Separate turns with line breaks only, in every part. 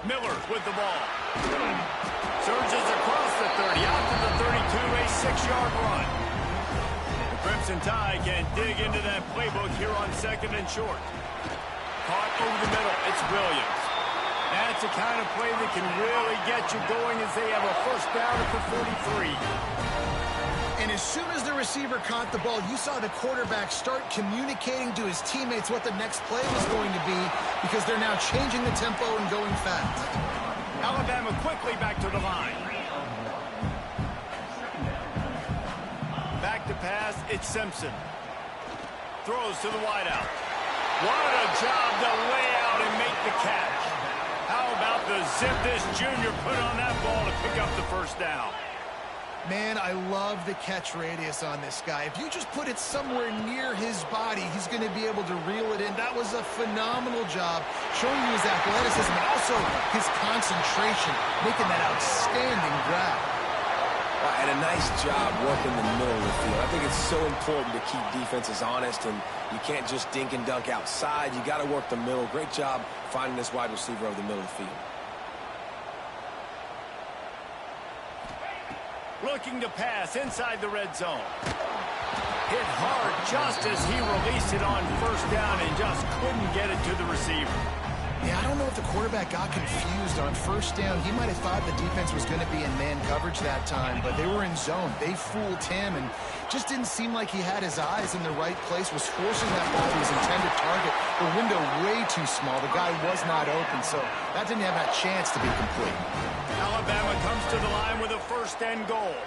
Miller with the ball. Surges across the 30, out to the 32, a 6-yard run. The Crimson Tide can dig into that playbook here on 2nd and short. Caught over the middle. It's Williams. That's the kind of play that can really get you going as they have a first down at the 43.
And as soon as the receiver caught the ball, you saw the quarterback start communicating to his teammates what the next play was going to be because they're now changing the tempo and going fast.
Alabama quickly back to the line. Back to pass, it's Simpson. Throws to the wideout. What a job to lay out and make the catch. How about the zip this junior put on that ball to pick up the first down?
Man, I love the catch radius on this guy. If you just put it somewhere near his body, he's going to be able to reel it in. That was a phenomenal job, showing you his athleticism and also his concentration, making that outstanding grab.
And a nice job working the middle of the field. I think it's so important to keep defenses honest, and you can't just dink and dunk outside. You got to work the middle. Great job finding this wide receiver over the middle of the field.
Looking to pass inside the red zone. Hit hard just as he released it on first down and just couldn't get it to the receiver.
Yeah, I don't know if the quarterback got confused on first down. He might have thought the defense was going to be in man coverage that time, but they were in zone. They fooled him and just didn't seem like he had his eyes in the right place, was forcing that ball to his intended target. The window way too small. The guy was not open, so that didn't have that chance to be complete.
Alabama comes to the line with a 1st and goal.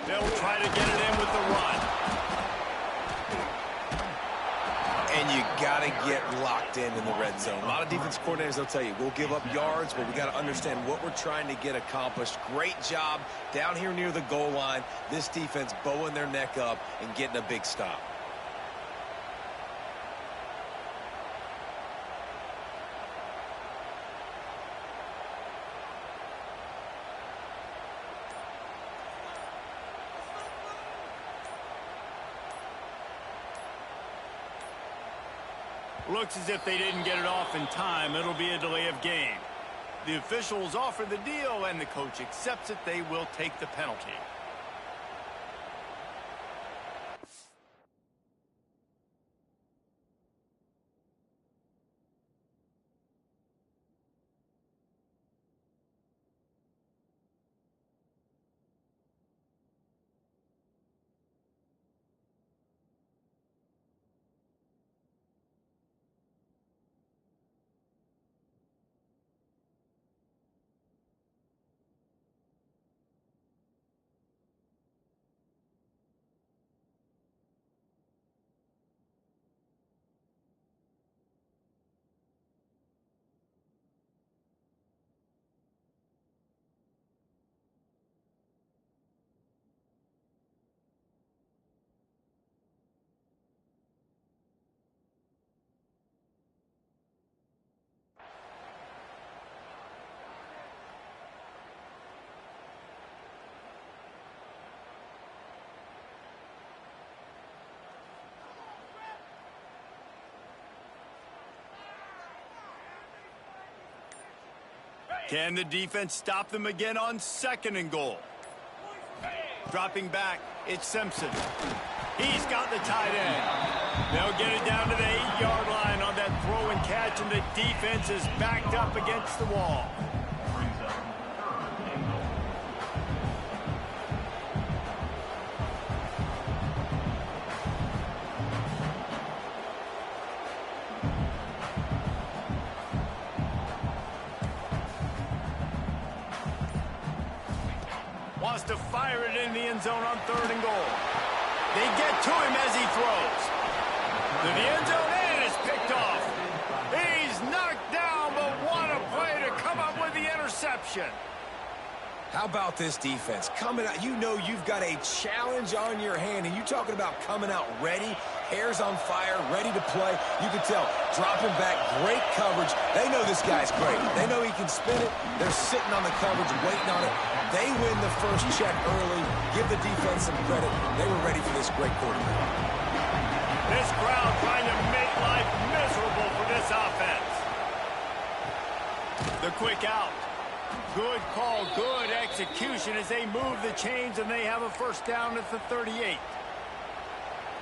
They'll try to get it in with the run.
And you got to get locked in the red zone. A lot of defense coordinators, they'll tell you, we'll give up yards, but we got to understand what we're trying to get accomplished. Great job down here near the goal line. This defense bowing their neck up and getting a big stop.
Looks as if they didn't get it off in time. It'll be a delay of game. The officials offer the deal, and the coach accepts it. They will take the penalty. Can the defense stop them again on 2nd and goal? Dropping back, it's Simpson. He's got the tight end. They'll get it down to the 8-yard line on that throw and catch, and the defense is backed up against the wall. Wants to fire it in the end zone on 3rd and goal. They get to him as he throws. To the end zone, and it's picked off. He's knocked down, but what a play to come up with the interception.
How about this defense? Coming out, you know you've got a challenge on your hand, and you're talking about coming out ready, hair's on fire, ready to play. You can tell, dropping back, great coverage. They know this guy's great. They know he can spin it. They're sitting on the coverage, waiting on it. They win the first check early. Give the defense some credit. They were ready for this great quarterback.
This crowd trying to make life miserable for this offense. The quick out. Good call, good execution as they move the chains and they have a first down at the 38.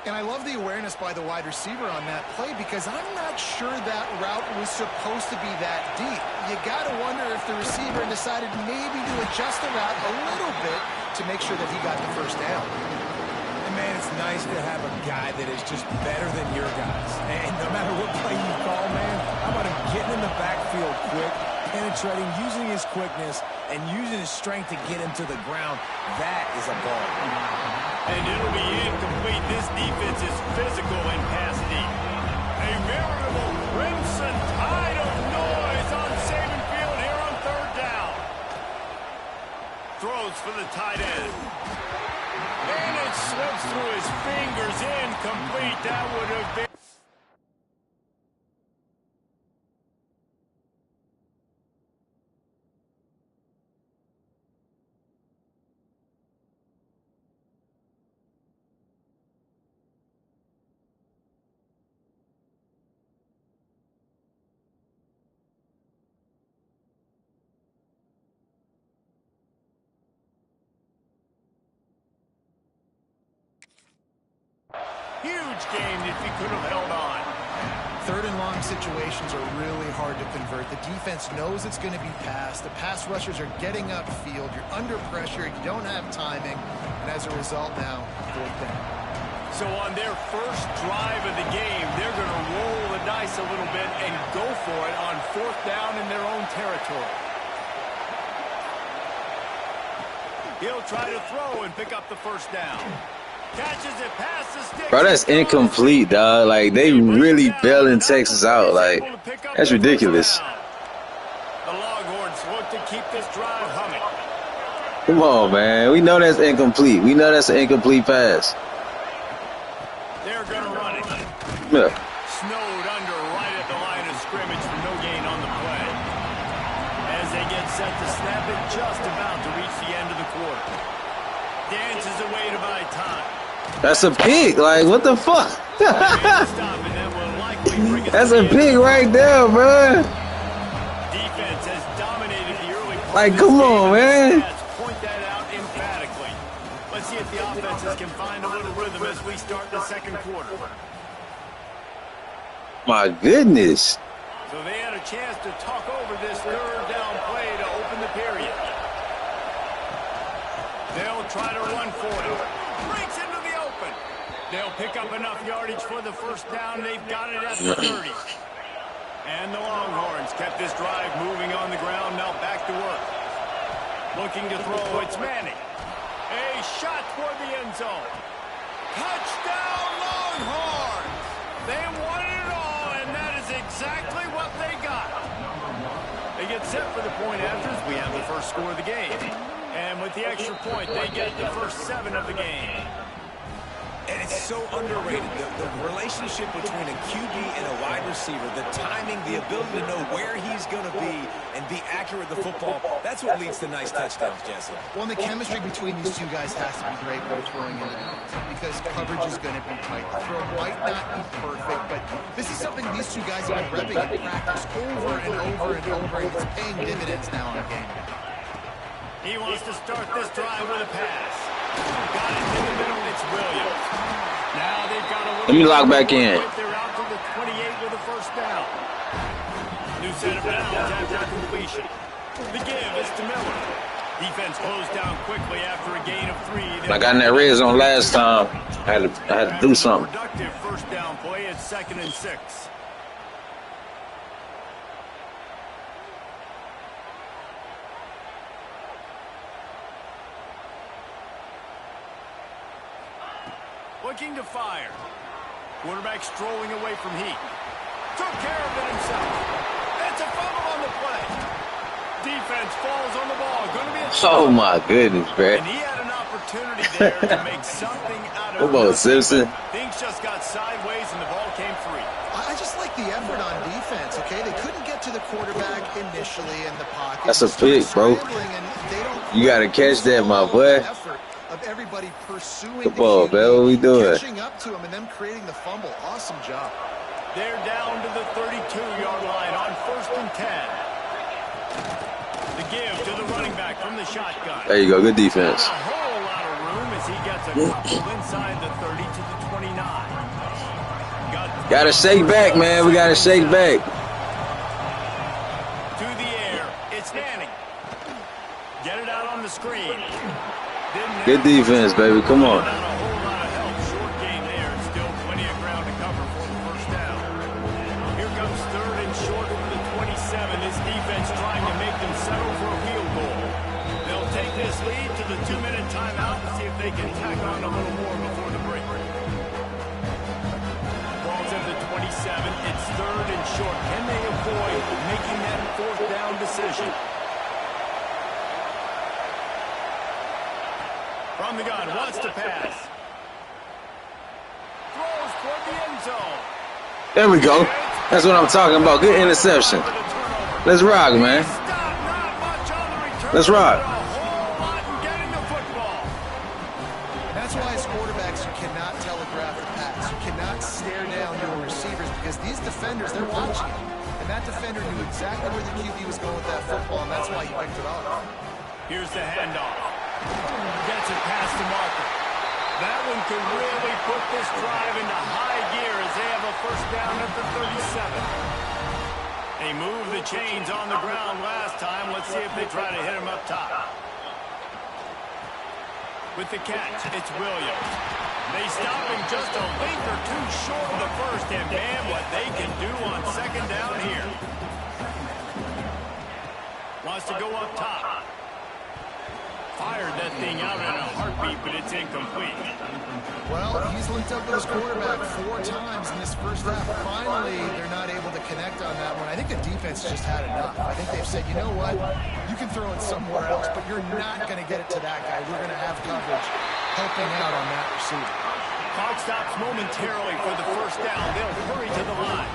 And I love the awareness by the wide receiver on that play because I'm not sure that route was supposed to be that deep. You got to wonder if the receiver decided maybe to adjust the route a little bit to make sure that he got the first down.
And man, it's nice to have a guy that is just better than your guys. And no matter what play you call, man, how about him getting in the backfield quick, penetrating, using his quickness, and using his strength to get him to the ground. That is a ball.
And it'll be incomplete. This defense is physical and pass deep. A veritable crimson tide of noise on Saban Field here on third down. Throws for the tight end. And it slips through his fingers. Incomplete. That would have been... Huge game if he could have held on.
Third and long situations are really hard to convert. The defense knows it's going to be passed. The pass rushers are getting upfield. You're under pressure. You don't have timing. And as a result now, fourth down.
So on their first drive of the game, they're going to roll the dice a little bit and go for it on fourth down in their own territory. He'll try to throw and pick up the first down. Catches it past the sticks.
Bro, that's incomplete, dog. Like, they really bailing Texas out. Like, that's ridiculous.
The Longhorns look to keep this drive humming.
Come on, man. We know that's incomplete. We know that's an incomplete pass.
They're going to run it.
Yeah.
Snowed under right at the line of scrimmage for no gain on the play. As they get set to snap it, just about to reach the end of the quarter. Dances away to buy time.
That's a pig. Like, what the fuck? That's a pig right there, bro.
Defense has dominated the early part.
Like, come on, man.
Point that out emphatically. Let's see if the offenses can find a little rhythm as we start the second quarter.
My goodness.
So they had a chance to talk over this third down play to open the period. They'll try to run for it. Breaks into the open. They'll pick up enough yardage for the first down. They've got it at the 30. And the Longhorns kept this drive moving on the ground. Now back to work. Looking to throw. It's Manning. A shot toward the end zone. Touchdown, Longhorns! They won it all, and that is exactly what they got. They get set for the point afters. We have the first score of the game. And with the extra point, they get the first 7 of the game.
And it's so underrated, the relationship between a QB and a wide receiver, the timing, the ability to know where he's going to be and be accurate with the football, that's what leads to nice touchdowns, Jesse.
Well, and the chemistry between these two guys has to be great when throwing in because coverage is going to be tight. The throw might not be perfect, but this is something these two guys have been repping in practice over and over and over, and it's paying dividends now on a game day.
He wants to start this drive with a pass. Got it in the middle. It's Williams. Now they've got a
Let me lock back in.
They're out to the 28 with a first down. New set of downs after completion. The give is to Miller. Defense closed down quickly after a gain of 3.
I got in that red zone last time. I had to do something.
Productive first down play at 2nd and 6. Looking to fire. Quarterback strolling away from heat. Took care of it himself. That's a fumble on the play. Defense falls on the ball. Going to be a
Oh, my goodness,
and
man.
he had an opportunity there to make something out of
Come on,
nothing,
Simpson.
but things just got sideways and the ball came free.
I just like the effort on defense, okay? They couldn't get to the quarterback initially in the pocket.
That's a pick, bro. You got to catch that, my boy.
of everybody pursuing
Come on, man. What we doing?
catching up to him and them creating the fumble. Awesome job.
They're down to the 32-yard line on 1st and 10. The give to the running back from the shotgun.
There you go. Good defense.
Not a whole lot of room as he gets a couple inside the 30 to the 29.
Gotta shake back, man. We gotta shake back.
To the air. It's Manning. Get it out on the screen.
Good defense, baby. Come on.
Not a whole lot of help. Short game there. Still plenty of ground to cover for the first down. Here comes 3rd and short from the 27. This defense trying to make them settle for a field goal. They'll take this lead to the 2-minute timeout and see if they can tack on a little more before the break. Ball's at the 27. It's 3rd and short. Can they avoid making that 4th down decision? From the gun, wants to pass. Throws toward the end zone.
There we go. That's what I'm talking about. Good interception. Let's rock, man. Let's rock.
That's why as quarterbacks you cannot telegraph the pass. You cannot stare down your receivers because these defenders, they're watching you. And that defender knew exactly where the QB was going with that football, and that's why he picked it off.
Here's the handoff. Gets it past the marker. That one could really put this drive into high gear as they have a first down at the 37. They moved the chains on the ground last time. Let's see if they try to hit him up top. With the catch, it's Williams. They stop him just a length or two short of the first, and man, what they can do on 2nd down here. Wants to go up top. Fired that thing out in a heartbeat, but it's incomplete.
Well, he's linked up with his quarterback 4 times in this first half. Finally, they're not able to connect on that one. I think the defense just had enough. I think they've said, you know what, you can throw it somewhere else, but you're not going to get it to that guy. We're going to have coverage helping out on that receiver.
Clock stops momentarily for the first down. They'll hurry to the line.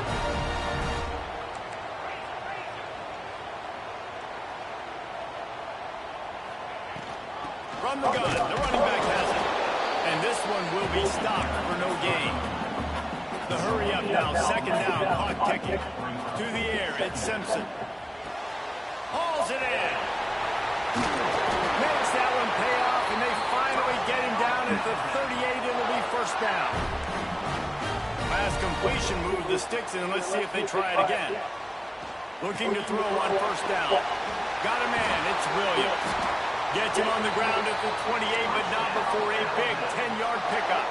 From the gun, the running back has it. And this one will be stopped for no gain. The hurry up now, 2nd down, clock ticking. To the air, it's Simpson. Hauls it in. Makes that one pay off, and they finally get him down at the 38. It'll be first down. Last completion moved the sticks in, and let's see if they try it again. Looking to throw on first down. Got a man, it's Williams. Gets him on the ground at the 28, but not before a big 10-yard pickup.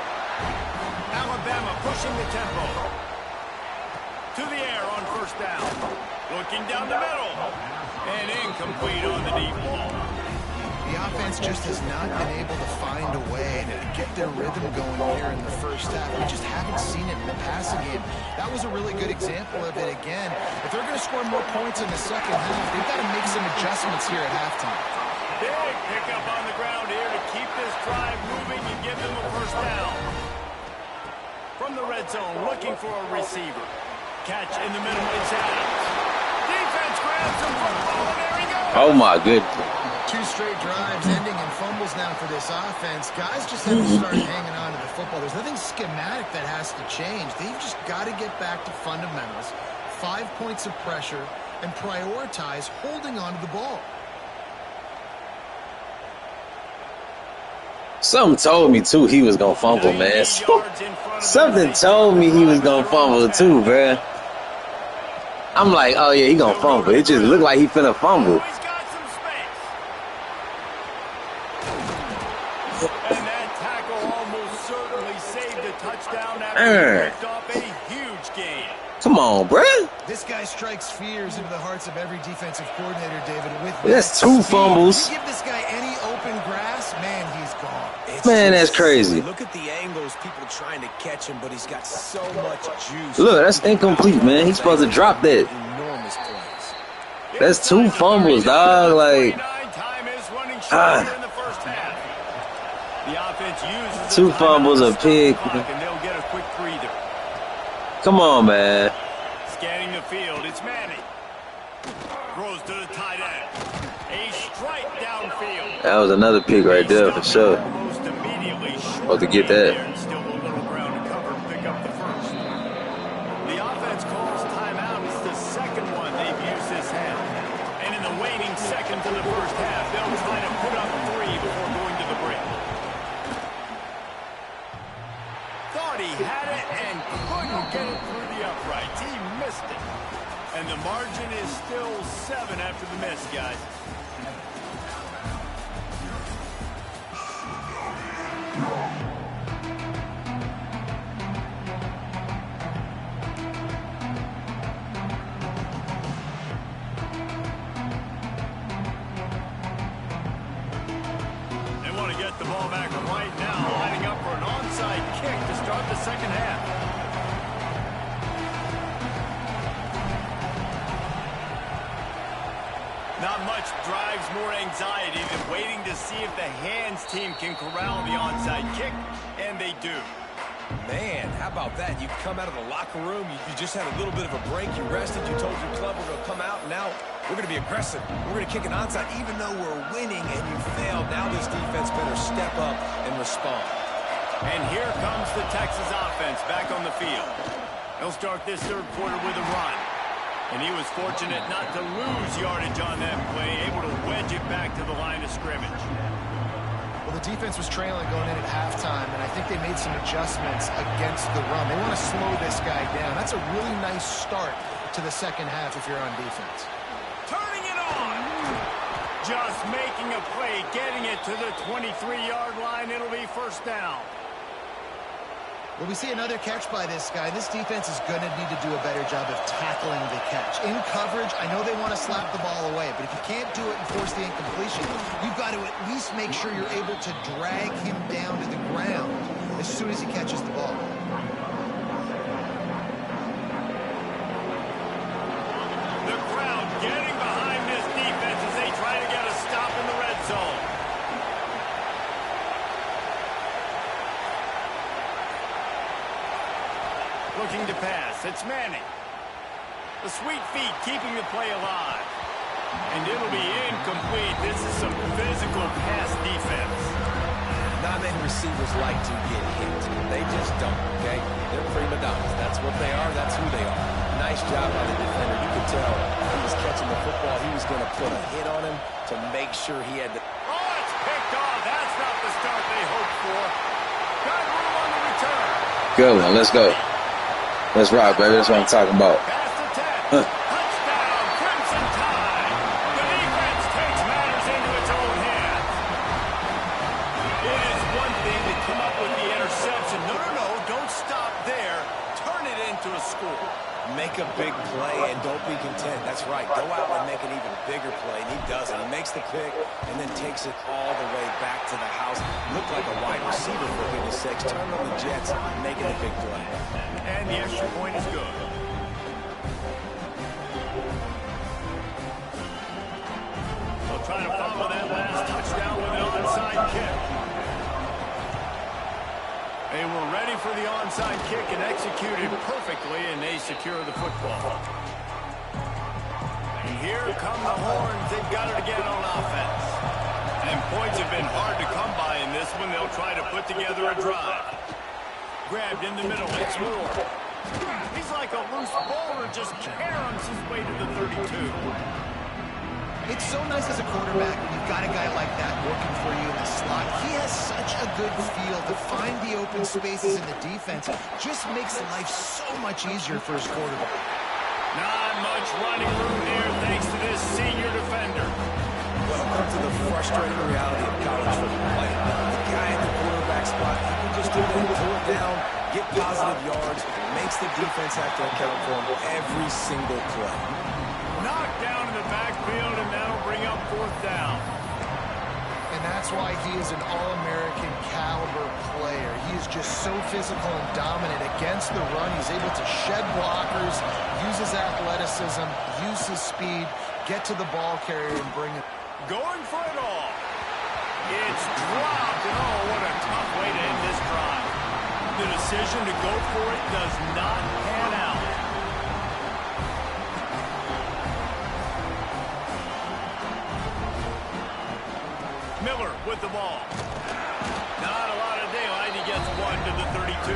Alabama pushing the tempo. To the air on first down. Looking down the middle. And incomplete on the deep ball.
The offense just has not been able to find a way to get their rhythm going here in the first half. We just haven't seen it in the passing game. That was a really good example of it again. If they're going to score more points in the second half, they've got to make some adjustments here at halftime.
Big pickup on the ground here to keep this drive moving and give them a first down. From the red zone, looking for a receiver. Catch in the middle, it's Adams. Defense grabs some football, and there he goes.
Oh, my goodness.
2 straight drives ending in fumbles now for this offense. Guys just have to start hanging on to the football. There's nothing schematic that has to change. They've just got to get back to fundamentals, 5 points of pressure, and prioritize holding on to the ball.
Something told me, too, he was going to fumble, man. Something told me he was going to fumble, too, man. I'm like, oh, yeah, he going to fumble. It just looked like he finna fumble.
He's got some space. And that tackle almost certainly saved a touchdown after he picked off a huge gain.
Come on, bruh.
This guy strikes fears into the hearts of every defensive coordinator, David. With
That's 2 fumbles.
You give this guy any open grass, man, he's gone.
Man, that's crazy.
Look at the angles, people trying to catch him, but he's got so much juice.
Look, that's incomplete, man. He's supposed to drop that.
Enormous plays.
That's 2 fumbles, dog. Like,
Time is running short in the first half. The offense uses
2 fumbles, a pick.
and they'll get a quick breather.
Come on, man.
Scanning the field, it's Manning. Throws to the tight end. A strike downfield.
That was another pick right there for sure.
Almost
Supposed to get that.
Still a little ground to cover to pick up the first. The offense calls timeout. It's the second one they've used this half. And in the waning seconds of the first half, they'll try to put up 3 before going to the break. Thought he had it and couldn't get it through the uprights. He missed it. And the margin is still 7 after the miss, guys. They want to get the ball back right now, lining up for an onside kick to start the second half. Not much drives more anxiety than waiting to see if the hands team can corral the onside kick, and they do.
Man, how about that? You come out of the locker room, you just had a little bit of a break, you rested, you told your club we're going to come out, and now we're going to be aggressive. We're going to kick an onside even though we're winning and you failed. Now this defense better step up and respond.
And here comes the Texas offense back on the field. They'll start this third quarter with a run. And he was fortunate not to lose yardage on that play, able to wedge it back to the line of scrimmage.
Well, the defense was trailing going in at halftime, and I think they made some adjustments against the run. They want to slow this guy down. That's a really nice start to the second half if you're on defense.
Turning it on! Just making a play, getting it to the 23-yard line. It'll be first down.
Well, we see another catch by this guy. This defense is going to need to do a better job of tackling the catch. In coverage, I know they want to slap the ball away, but if you can't do it and force the incompletion, you've got to at least make sure you're able to drag him down to the ground as soon as he catches the ball.
The crowd getting behind this defense as they try to get a stop in the red zone. Looking to pass. It's Manning. The sweet feet keeping the play alive. And it'll be incomplete. This is some physical pass defense.
Not many receivers like to get hit. They just don't, okay? They're prima donnas. That's what they are. That's who they are. Nice job by the defender. You could tell he was catching the football. He was going to put a hit on him to make sure he had to...
Oh, it's picked off. That's not the start they hoped for. Got room on the return.
Good one. Let's go. Let's rock, baby. That's what I'm talking about.
Pass to 10. Touchdown, Crimson Tide. The defense takes matters into its own hands. It is one thing to come up with the interception. No, don't stop there. Turn it into a score.
Make a big play and don't be content. That's right. Go out and make an even bigger play, and he does it. He makes the pick and then takes it all the way back to the house. Looked like a wide receiver, for goodness sakes. Turn on the Jets, making a big play.
And the extra point is good. They'll try to follow that last touchdown with an onside kick. They were ready for the onside kick and executed perfectly, and they secure the football. And here come the horns. They've got it again on offense. And points have been hard to come by in this one. They'll try to put together a drive. Grabbed in the middle. It's Moore. He's like a loose bowler, just caroms his way to the 32.
It's so nice as a quarterback when you've got a guy like that working for you in the slot. He has such a good feel to find the open spaces in the defense. Just makes life so much easier for his quarterback.
Not much running room here thanks to this senior defender.
Welcome to the frustrating reality of college football. The guy in the quarterback spot, he can just do it, pull it down, get positive yards, makes the defense have to account for him every single play.
Knocked down in the backfield, and that'll bring up fourth down.
And that's why he is an All-American caliber player. He is just so physical and dominant against the run. He's able to shed blockers, use his athleticism, use his speed, get to the ball carrier and bring it.
Going for it all. It's dropped, and oh, what a tough way to end this drive. The decision to go for it does not pan out. Miller with the ball. Not a lot of daylight. He gets one to the 32.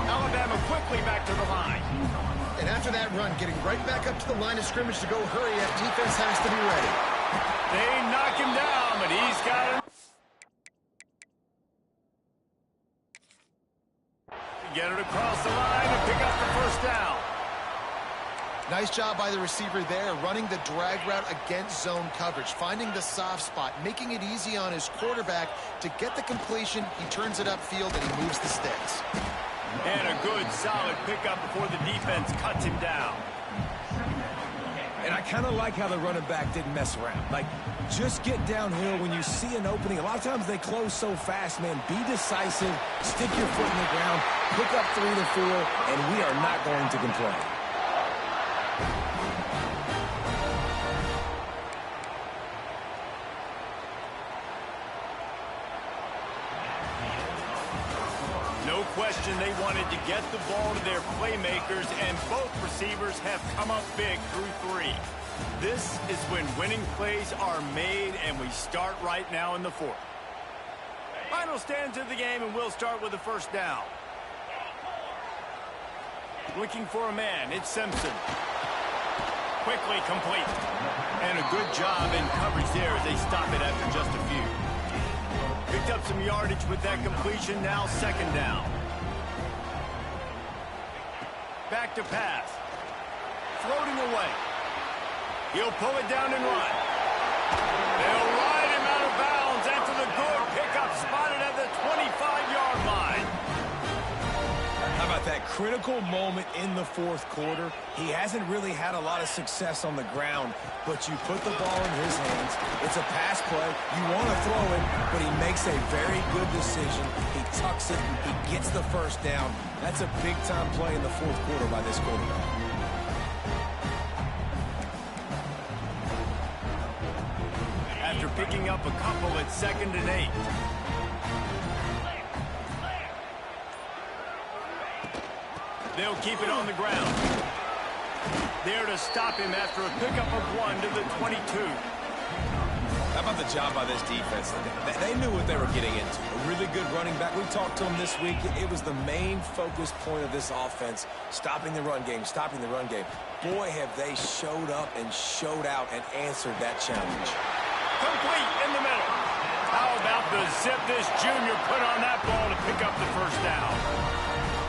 Alabama quickly back to the line.
And after that run, getting right back up to the line of scrimmage to go hurry up, defense has to be ready.
They knock him down, but he's got him. Get it across the line and pick up the first down.
Nice job by the receiver there, running the drag route against zone coverage, finding the soft spot, making it easy on his quarterback to get the completion. He turns it upfield and he moves the sticks.
And a good, solid pickup before the defense cuts him down.
And I kind of like how the running back didn't mess around. Like, just get downhill when you see an opening. A lot of times they close so fast, man. Be decisive, stick your foot in the ground, pick up 3 to 4, and we are not going to complain.
No question they wanted to get the ball to their playmakers, and both receivers have come up big through 3. This is when winning plays are made, and we start right now in the 4th. Final stands of the game, and we'll start with the first down. Looking for a man, it's Simpson. Quickly complete. And a good job in coverage there as they stop it after just a few. Picked up some yardage with that completion, now second down. Back to pass. Floating away. He'll pull it down and run. They'll ride him out of bounds after the good pickup, spotted at the 25-yard line.
How about that critical moment in the 4th quarter? He hasn't really had a lot of success on the ground, but you put the ball in his hands. It's a pass play. You want to throw it, but he makes a very good decision. He tucks it. He gets the first down. That's a big-time play in the 4th quarter by this quarterback.
After picking up a couple at 2nd and 8. They'll keep it on the ground. There to stop him after a pickup of 1 to the 22.
How about the job by this defense? They knew what they were getting into. A really good running back. We talked to him this week. It was the main focus point of this offense, stopping the run game, stopping the run game. Boy, have they showed up and showed out and answered that challenge.
Complete in the middle. How about the zip this junior put on that ball to pick up the first down?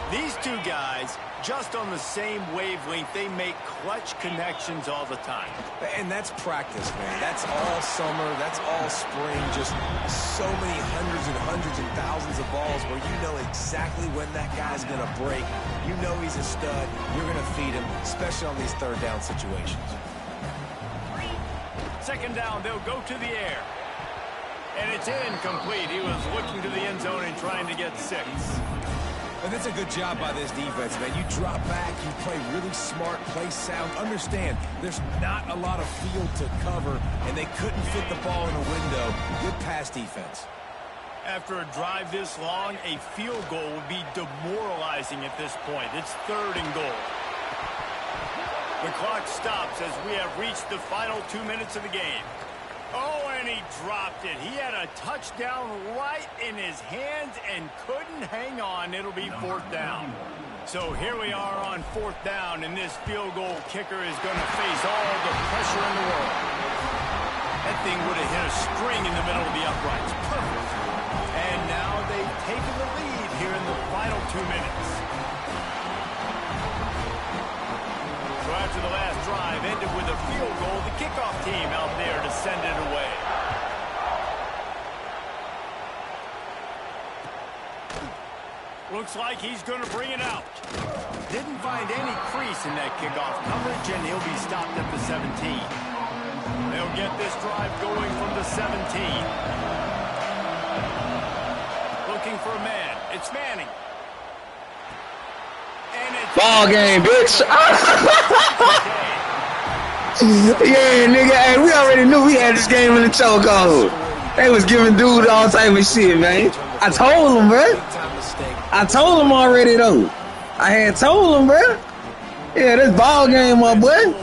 These two guys, just on the same wavelength, they make clutch connections all the time.
And that's practice, man. That's all summer. That's all spring. Just so many hundreds and thousands of balls where you know exactly when that guy's going to break. You know he's a stud. You're going to feed him, especially on these 3rd down situations.
Second down, they'll go to the air. And it's incomplete. He was looking to the end zone and trying to get 6.
And that's a good job by this defense, man. You drop back, you play really smart, play sound. Understand, there's not a lot of field to cover, and they couldn't fit the ball in a window. Good pass defense.
After a drive this long, a field goal would be demoralizing at this point. It's 3rd and goal. The clock stops as we have reached the final 2 minutes of the game. Oh, and he dropped it. He had a touchdown right in his hands and couldn't hang on. It'll be 4th down. So here we are on 4th down, and this field goal kicker is going to face all the pressure in the world. That thing would have hit a string in the middle of the uprights. Perfect. And now they've taken the lead here in the final 2 minutes. So after the last drive ended with a field goal, the kickoff team out there to send it away. Looks like he's going to bring it out. Didn't find any crease in that kickoff coverage, and he'll be stopped at the 17. They'll get this drive going from the 17. Looking for a man. It's Manning.
Ball game, bitch. Yeah, nigga. Hey, we already knew we had this game in the chokehold. They was giving dude all type of shit, man. I told him, bro. I told him already, though. I had told him, bro. Yeah, this ball game, my boy.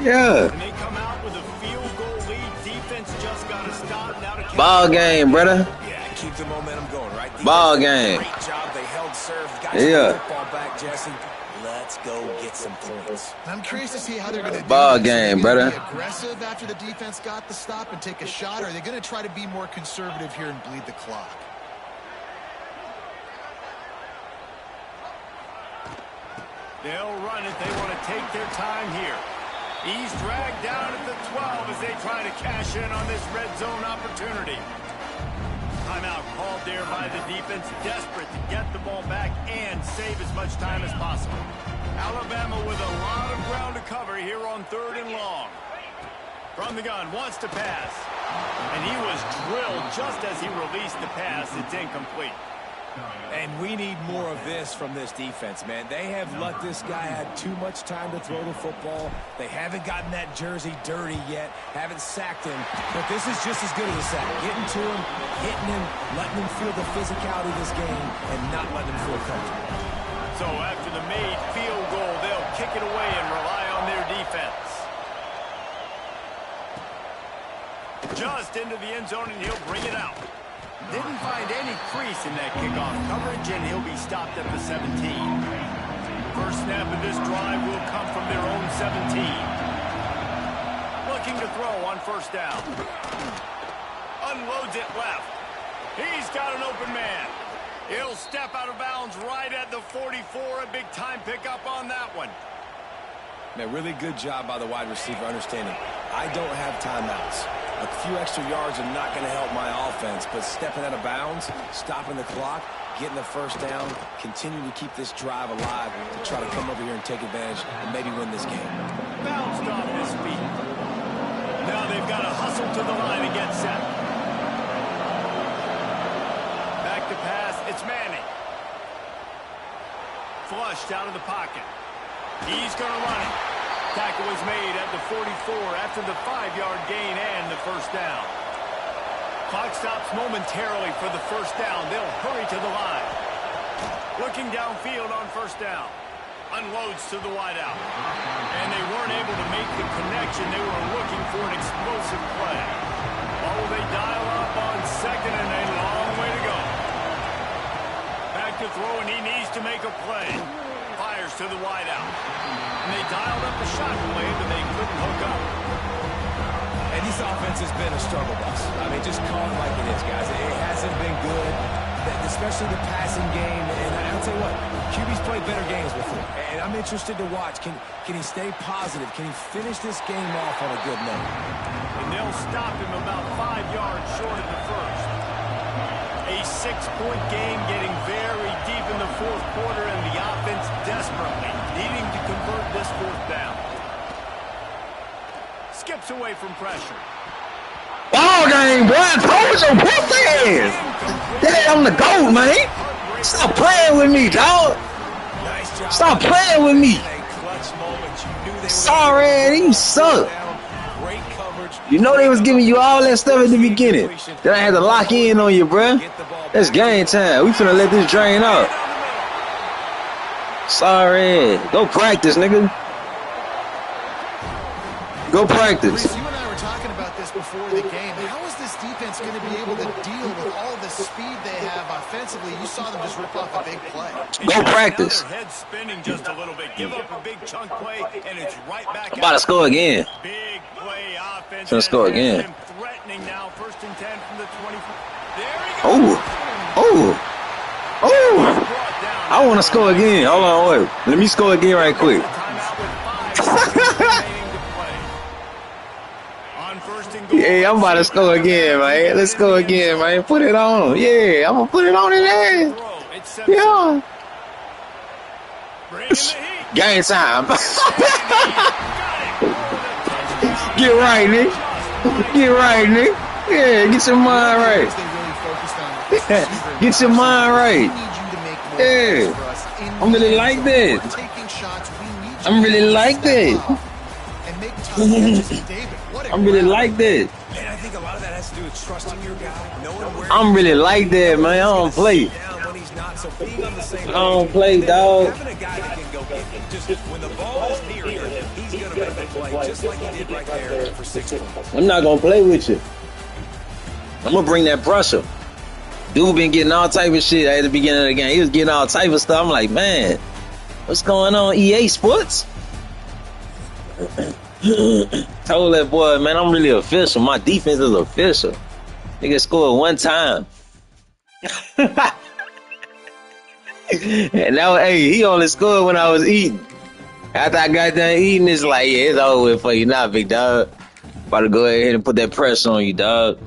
Yeah.
Ball game, brother. Yeah, keep the momentum going, right?
Ball game.
Great job. They held serve. Got
Yeah.
the football back, Jesse. Let's go get some points.
I'm curious to see how they're going to do
Ball
this.
game,
Are they gonna
brother.
be aggressive after the defense got the stop and take a shot, or are they going to try to be more conservative here and bleed the clock?
They'll run it. They want to take their time here. He's dragged down at the 12 as they try to cash in on this red zone opportunity. Timeout called there by the defense, desperate to get the ball back and save as much time as possible. Alabama with a lot of ground to cover here on 3rd and long. From the gun, wants to pass. And he was drilled just as he released the pass. It's incomplete.
And we need more of this from this defense, man. They have let this guy have too much time to throw the football. They haven't gotten that jersey dirty yet, haven't sacked him. But this is just as good as a sack. Getting to him, hitting him, letting him feel the physicality of this game, and not letting him feel comfortable.
So after the made field goal, they'll kick it away and rely on their defense. Just into the end zone, and he'll bring it out. Didn't find any crease in that kickoff coverage, and he'll be stopped at the 17. First snap of this drive will come from their own 17. Looking to throw on first down. Unloads it left. He's got an open man. He'll step out of bounds right at the 44. A big-time pickup on that one.
Now, really good job by the wide receiver understanding I don't have timeouts. A few extra yards are not going to help my offense, but stepping out of bounds, stopping the clock, getting the first down, continuing to keep this drive alive to try to come over here and take advantage and maybe win this game.
Bounced off his feet. Now they've got to hustle to the line and get set. Back to pass. It's Manning. Flushed out of the pocket. He's going to run it. Tackle was made at the 44 after the 5-yard gain and the first down. Clock stops momentarily for the first down. They'll hurry to the line. Looking downfield on first down. Unloads to the wideout. And they weren't able to make the connection. They were looking for an explosive play. Oh, they dial up on second and a long way to go. Back to throw, and he needs to make a play. Fires to the wideout. And they dialed up a shot play, but they couldn't hook up.
And this offense has been a struggle bus. I mean, just call it like it is, guys. It hasn't been good, especially the passing game. And I'll tell you what, QB's played better games before. And I'm interested to watch. Can he stay positive? Can he finish this game off on a good note?
And they'll stop him about 5 yards short of the first. A 6-point game getting very deep in the fourth quarter, and the offense desperately needing to convert this fourth down. Skips away from pressure.
Ball game, boy. I told you, put ass. Yeah, I'm the GOAT, man. Stop playing with me, dog.
Nice job.
Stop playing with me.
In a clutch moment, you knew they were
Sorry, Eddie, you suck.
great coverage.
You know they was giving you all that stuff at the beginning. Then I had to lock in on you, bruh. That's game time. We finna let this drain out. Sorry. Go practice, nigga. Go practice.
Reese, you and I were talking about this before the game. How is this defense going to be able to deal with all the speed they have offensively? You saw them just rip off a big play.
Go practice.
Now their head's spinning just a little bit. Give up a big chunk play, and it's right back
I'm about to
out.
score again.
Big play offense.
Finna score again.
And threatening now, 1st and 10 from the 24. There he
Oh.
goes.
Oh. Oh.
Brought down.
I want to score again. Hold on, wait. Let me score again right quick.
Timeout with 5 seconds remaining to play. On 1st and goal.
Yeah, I'm about to score again, man. Let's go again, man. Put it on. Yeah, I'm going to put it on in there.
Throw. It's Simpson.
Yeah.
Bringing the heat.
Game time.
Got it.
Get right, Nick. Get right, Nick. Yeah, get your mind right.
They really focused on the receiver.
Get your mind
We
right.
need you to make more
Yeah.
plays for us in
I'm really
the
like
end.
that.
We're taking shots. We need you
I'm really
to
like
step
that.
up and make tough catches. David, what a
I'm really
grab.
like that.
And I think a lot of that has to do with trusting your guy, knowing where
I'm really like that, man. I don't play.
down when he's not. So being on the same
I don't play, dog.
having a guy that can go get it. Just when the ball is near him, he's going to make the play, just like he did right there for 6 points.
I'm not going to play with you. I'm going to bring that pressure. Dude been getting all type of shit at the beginning of the game. He was getting all type of stuff. I'm like, man, what's going on, EA Sports? Told that boy, man, I'm really official. My defense is official. Nigga scored one time. And now, hey, he only scored when I was eating. After I got done eating, it's like, yeah, it's over with for you now, big dog. About to go ahead and put that pressure on you, dog.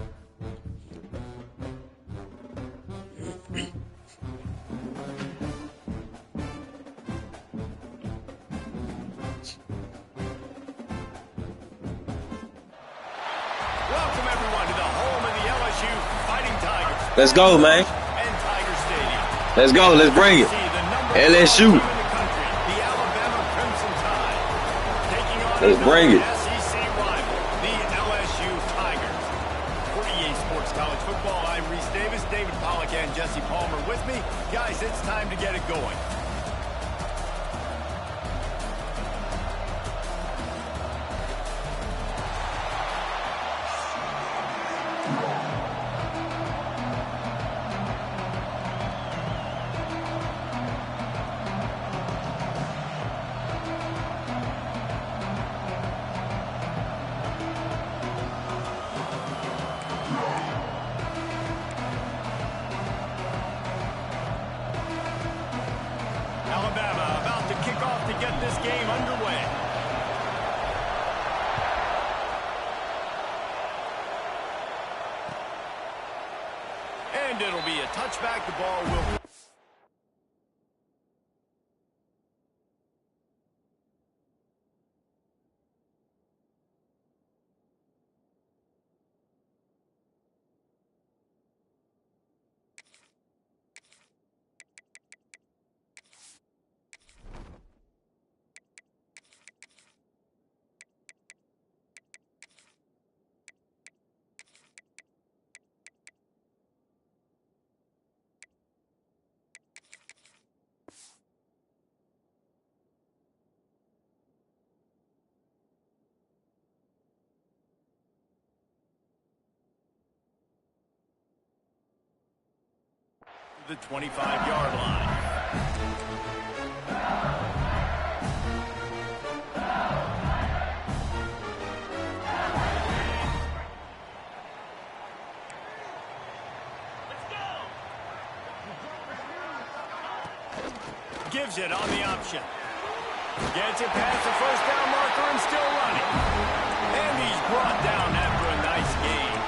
Welcome, everyone, to the home of the LSU Fighting Tigers.
Let's go, man.
And Tiger Stadium.
Let's go. Let's bring it. LSU. Let's bring it.
SEC rival, the LSU Tigers. For EA Sports College Football, I'm Reese Davis, David Pollack, and Jesse Palmer with me. Guys, it's time to get it going. Alabama about to kick off to get this game underway. And it'll be a touchback. The ball will... the 25-yard line. Gives it on the option. Gets it past the first down marker and still running. And he's brought down after a nice game.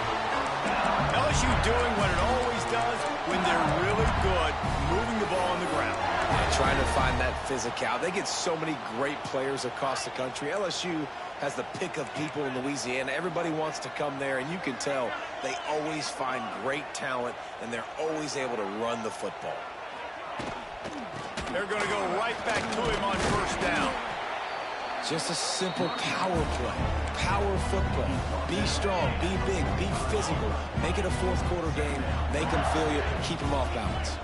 LSU doing what it always does when they're really good, moving the ball on the ground.
Yeah, trying to find that physicality. They get so many great players across the country. LSU has the pick of people in Louisiana. Everybody wants to come there, and you can tell they always find great talent, and they're always able to run the football.
They're going to go right back to him on first down.
Just a simple power play, power football. Be strong, be big, be physical. Make it a fourth quarter game. Make them feel you, keep them off balance.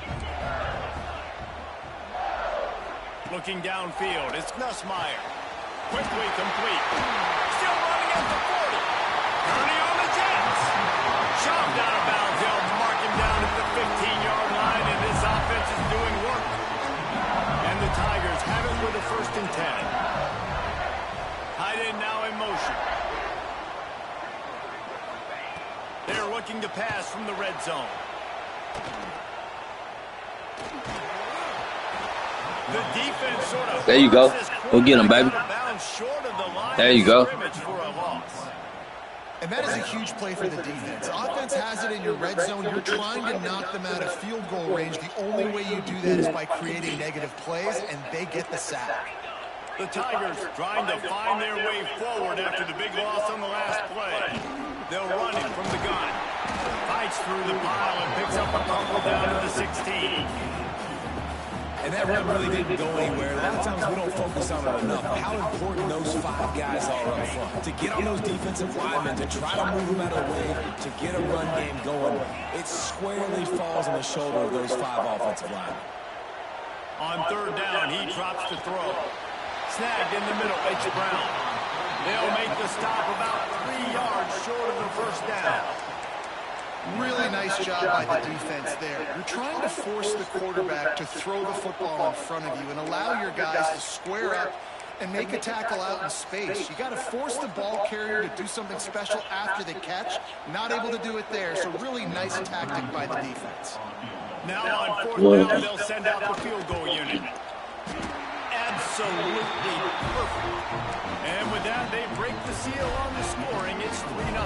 Looking downfield, it's Nussmeier. Quickly complete. Still running at the 40. Kearney on the Jets. Shoved out of bounds. They'll mark him down at the 15-yard line, and this offense is doing work. And the Tigers have it with a 1st and 10. Tight end now in motion. They're looking to pass from the red zone. The defense sort of...
There you go. Go get him, baby. There you go.
And that is a huge play for the defense. Offense has it in your red zone. You're trying to knock them out of field goal range. The only way you do that is by creating negative plays, and they get the sack.
The Tigers trying to find their way forward after the big loss on the last play. They'll run it from the gun. Fights through the pile and picks up a fumble down to the 16.
And that run really didn't go anywhere. A lot of times we don't focus on it enough. How important those 5 guys are up front. To get on those defensive linemen, to try to move them out of the way, to get a run game going, it squarely falls on the shoulder of those 5 offensive linemen.
On 3rd down, he drops to throw. Snagged in the middle, H. Brown. They'll make the stop about 3 yards short of the 1st down.
Really nice job by the defense there. You're trying to force the quarterback to throw the football in front of you and allow your guys to square up and make a tackle out in space. You got to force the ball carrier to do something special after the catch. Not able to do it there, so really nice tactic by the defense.
Now on 4th down, they'll send out the field goal unit. Absolutely perfect. And with that, they break the seal on the scoring. It's 3-0.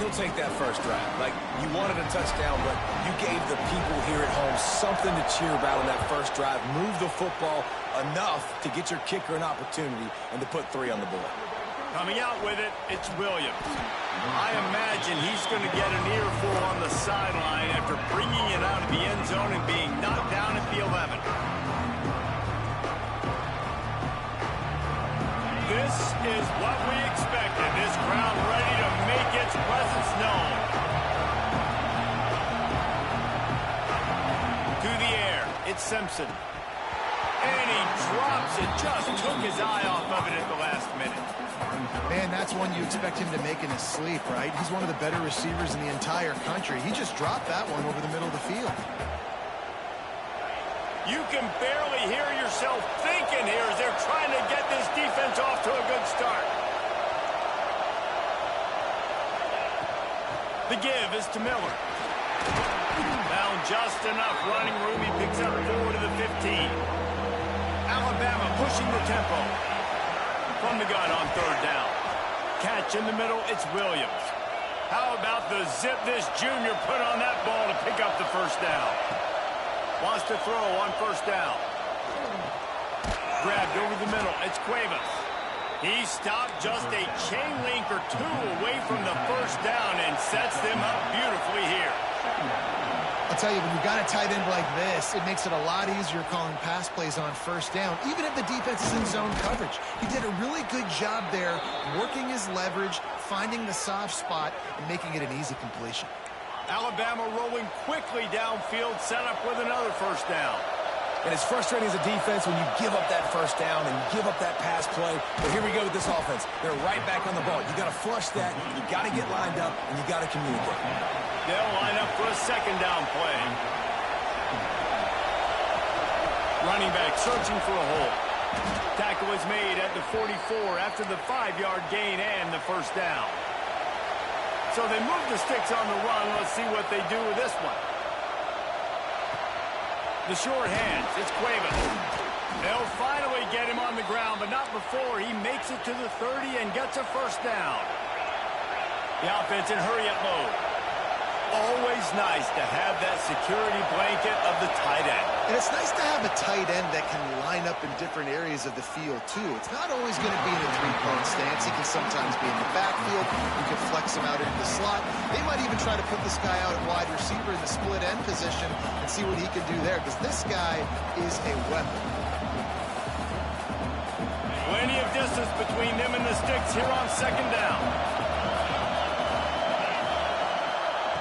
He'll take that first drive. Like, you wanted a touchdown, but you gave the people here at home something to cheer about on that first drive. Move the football enough to get your kicker an opportunity and to put 3 on the board.
Coming out with it, it's Williams. I imagine he's going to get an earful on the sideline after bringing it out of the end zone and being knocked down at the 11. This is what we expected. This crowd ready to make its presence known. To the air, it's Simpson. And he drops it. Just took his eye off of it at the last minute.
Man, that's one you expect him to make in his sleep, right? He's one of the better receivers in the entire country. He just dropped that one over the middle of the field.
You can barely hear yourself thinking here as they're trying to get this defense off to a good start. The give is to Miller. Found just enough running room. He picks up 4 to the 15. Alabama pushing the tempo. From the gun on 3rd down. Catch in the middle, it's Williams. How about the zip this junior put on that ball to pick up the first down? Wants to throw on 1st down. Grabbed over the middle. It's Cuevas. He stopped just a chain link or 2 away from the first down and sets them up beautifully here.
I'll tell you, when you've got a tight end like this, it makes it a lot easier calling pass plays on 1st down, even if the defense is in zone coverage. He did a really good job there, working his leverage, finding the soft spot, and making it an easy completion.
Alabama rolling quickly downfield, set up with another 1st down.
And it's frustrating as a defense when you give up that first down and you give up that pass play. But here we go with this offense. They're right back on the ball. You got to flush that. You got to get lined up, and you got to communicate.
They'll line up for a 2nd down play. Running back searching for a hole. Tackle is made at the 44 after the 5-yard gain and the 1st down. So they move the sticks on the run. Let's see what they do with this one. The short hands, it's Cuevas. They'll finally get him on the ground, but not before he makes it to the 30 and gets a 1st down. The offense in hurry-up mode. Always nice to have that security blanket of the tight end.
And it's nice to have a tight end that can line up in different areas of the field, too. It's not always going to be in a 3-cone stance. He can sometimes be in the backfield. You can flex him out into the slot. They might even try to put this guy out at wide receiver in the split end position and see what he can do there, because this guy is a weapon.
Plenty of distance between them and the sticks here on 2nd down.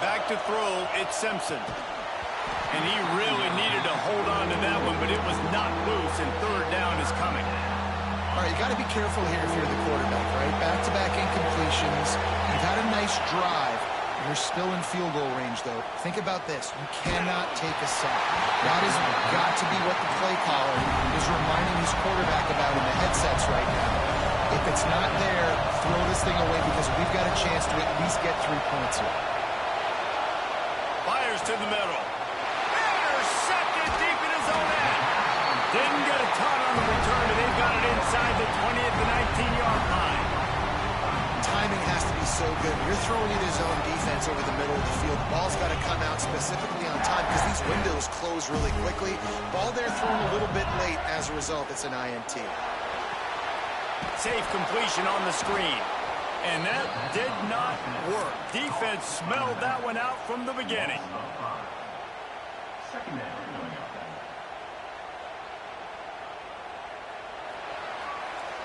Back to throw, it's Simpson. And he really needed to hold on to that one, but it was not loose, and 3rd down is coming.
All right, you got to be careful here if you're the quarterback, right? Back-to-back incompletions. You've had a nice drive. You're still in field goal range, though. Think about this. You cannot take a sack. That has got to be what the play caller is reminding his quarterback about in the headsets right now. If it's not there, throw this thing away because we've got a chance to at least get 3 points here.
Fires to the middle. Intercepted deep in his own end. Didn't get a ton on the return, and they've got it inside the 20 at the 19-yard line.
Timing has to be so good. You're throwing it his own defense over the middle of the field. The ball's got to come out specifically on time because these windows close really quickly. Ball there thrown a little bit late. As a result, it's an INT.
Safe completion on the screen. And that did not work. Defense smelled that one out from the beginning.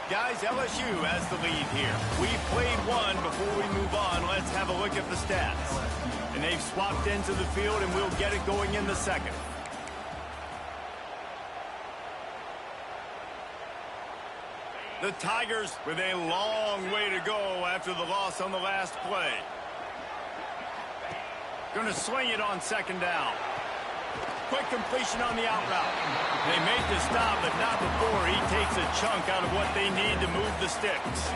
Guys, LSU has the lead here. We've played one. Before we move on, let's have a look at the stats. And they've swapped into the field, and we'll get it going in the 2nd. The Tigers with a long way to go after the loss on the last play. Going to sling it on second down. Quick completion on the out route. They made the stop, but not before he takes a chunk out of what they need to move the sticks.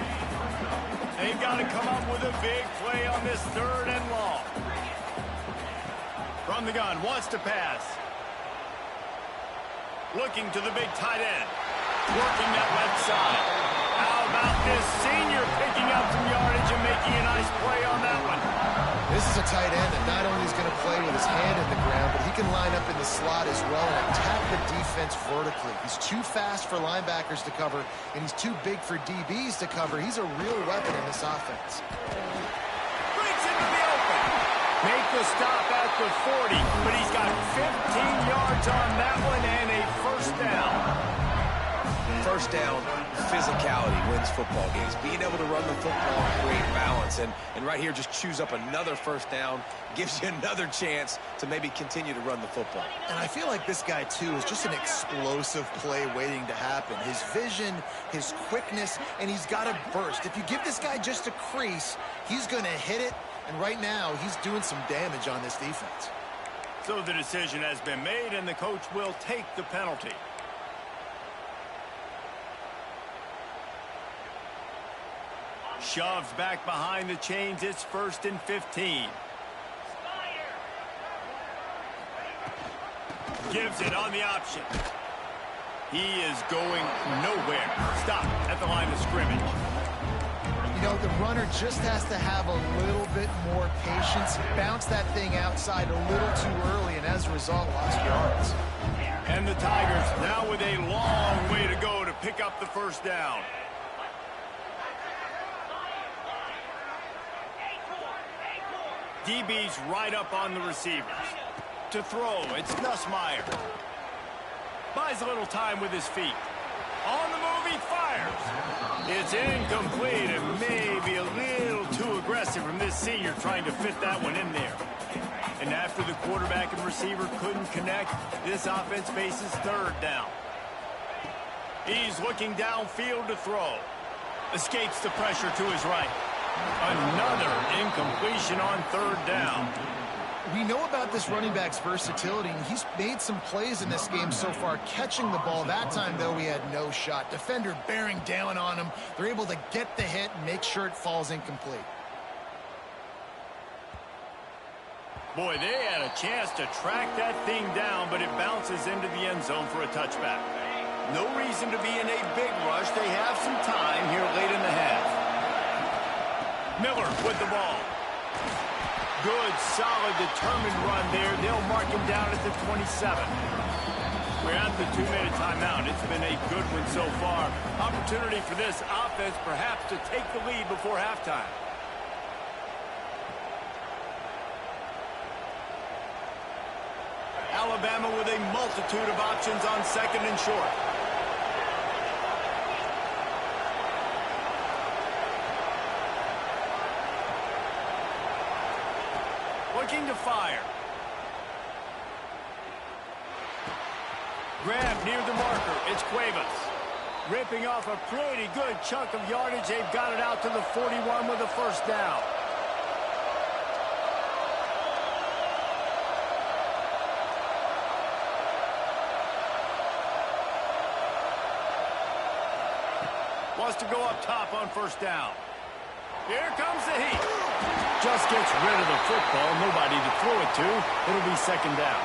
They've got to come up with a big play on this 3rd and long. From the gun, wants to pass. Looking to the big tight end. Working that left side. How about this senior picking up some yardage and making a nice play on that one?
This is a tight end that not only is going to play with his hand in the ground, but he can line up in the slot as well and attack the defense vertically. He's too fast for linebackers to cover, and he's too big for DBs to cover. He's a real weapon in this offense.
Breaks into the open. Make the stop at the 40, but he's got 15 yards on that one and a first down.
First down, physicality wins football games. Being able to run the football, create balance, and right here just choose up another first down, gives you another chance to maybe continue to run the football.
And I feel like this guy, too, is just an explosive play waiting to happen. His vision, his quickness, and he's got a burst. If you give this guy just a crease, he's going to hit it, and right now he's doing some damage on this defense.
So the decision has been made, and the coach will take the penalty. Shoves back behind the chains. It's 1st and 15. Gives it on the option. He is going nowhere. Stop at the line of scrimmage.
You know, the runner just has to have a little bit more patience. Bounce that thing outside a little too early, and as a result, lost yards.
And the Tigers now with a long way to go to pick up the first down. DB's right up on the receivers. To throw, it's Nussmeier. Buys a little time with his feet. On the move, he fires. It's incomplete and maybe a little too aggressive from this senior trying to fit that one in there. And after the quarterback and receiver couldn't connect, this offense faces 3rd down. He's looking downfield to throw. Escapes the pressure to his right. Another incompletion on 3rd down.
We know about this running back's versatility, and he's made some plays in this game so far, catching the ball. That time, though, he had no shot. Defender bearing down on him. They're able to get the hit and make sure it falls incomplete.
Boy, they had a chance to track that thing down, but it bounces into the end zone for a touchback. No reason to be in a big rush. They have some time here late in the half. Miller with the ball. Good, solid, determined run there. They'll mark him down at the 27. We're at the 2-minute timeout. It's been a good one so far. Opportunity for this offense perhaps to take the lead before halftime. Alabama with a multitude of options on 2nd and short. Looking to fire. Grab near the marker. It's Cuevas. Ripping off a pretty good chunk of yardage. They've got it out to the 41 with a first down. Wants to go up top on first down. Here comes the heat. Just gets rid of the football. Nobody to throw it to. It'll be 2nd down.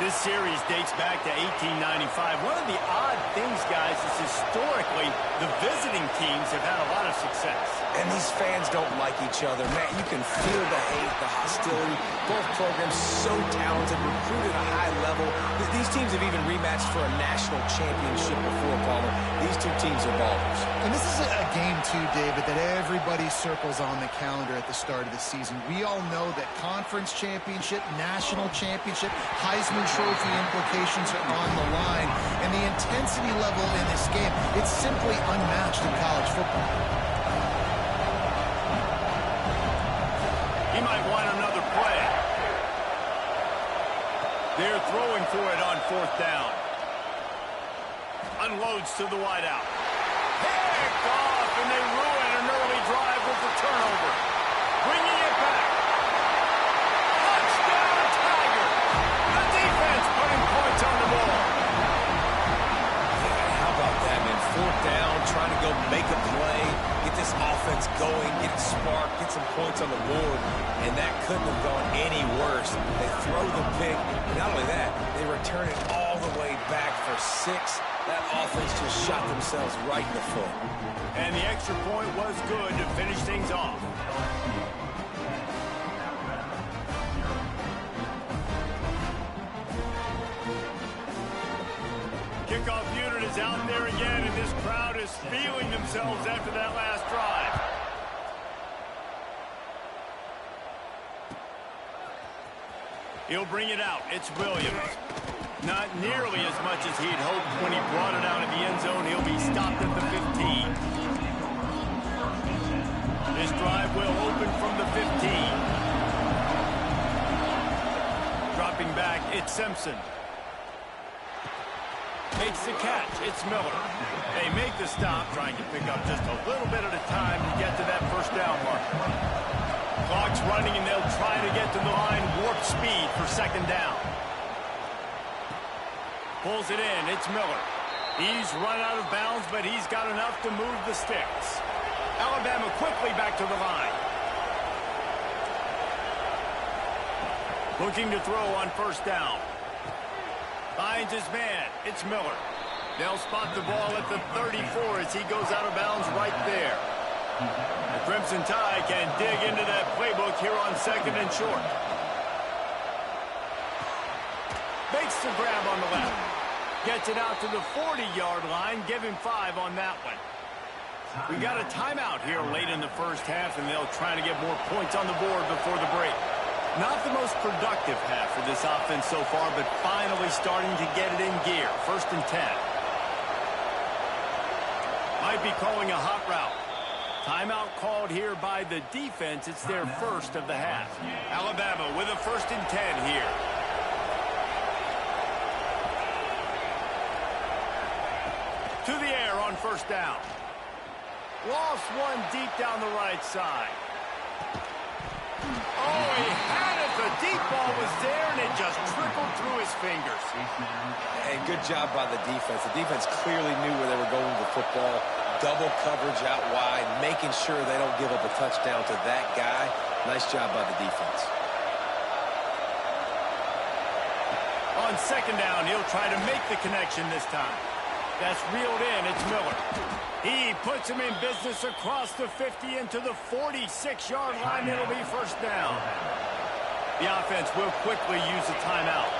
This series dates back to 1895. One of the odd things, guys, is historically the visiting teams have had a lot of success.
And these fans don't like each other. Man, you can feel the hate, the hostility. Both programs so talented, recruited at a high level. These teams have even rematched for a national championship before, Palmer. These two teams are ballers.
And this is a game, too, David, that everybody circles on the calendar at the start of the season. We all know that conference championship, national championship, Heisman Trophy implications are on the line. And the intensity level in this game, it's simply unmatched in college football.
He might want another play. They're throwing for it on 4th down. Unloads to the wideout. Picked off, and they ruin an early drive with the turnover. Bringing it back.
on the board, and that couldn't have gone any worse. They throw the pick. Not only that, they return it all the way back for 6. That offense just shot themselves right in the foot.
And the extra point was good to finish things off. Kickoff unit is out there again, and this crowd is feeling themselves after that last drive. He'll bring it out. It's Williams. Not nearly as much as he'd hoped when he brought it out of the end zone. He'll be stopped at the 15. This drive will open from the 15. Dropping back, it's Simpson. Makes the catch. It's Miller. They make the stop, trying to pick up just a little bit at a time to get to that first down mark. Clock's running, and they'll try to get to the line warp speed for second down. Pulls it in. It's Miller. He's run out of bounds, but he's got enough to move the sticks. Alabama quickly back to the line. Looking to throw on first down. Finds his man. It's Miller. They'll spot the ball at the 34 as he goes out of bounds right there. The Crimson Tide can dig into that playbook here on second and short. Makes the grab on the left. Gets it out to the 40-yard line. Give him 5 on that one. We got a timeout here late in the first half, and they'll try to get more points on the board before the break. Not the most productive half for this offense so far, but finally starting to get it in gear. First and 10. Might be calling a hot route. Timeout called here by the defense. It's their first of the half. Alabama with a first and 10 here. To the air on first down. Lost one deep down the right side. Oh, he had it. The deep ball was there, and it just trickled through his fingers.
And good job by the defense. The defense clearly knew where they were going with the football. Double coverage out wide, making sure they don't give up a touchdown to that guy. Nice job by the defense.
On second down, he'll try to make the connection this time. That's reeled in. It's Miller. He puts him in business across the 50 into the 46-yard line. It'll be first down. The offense will quickly use a timeout.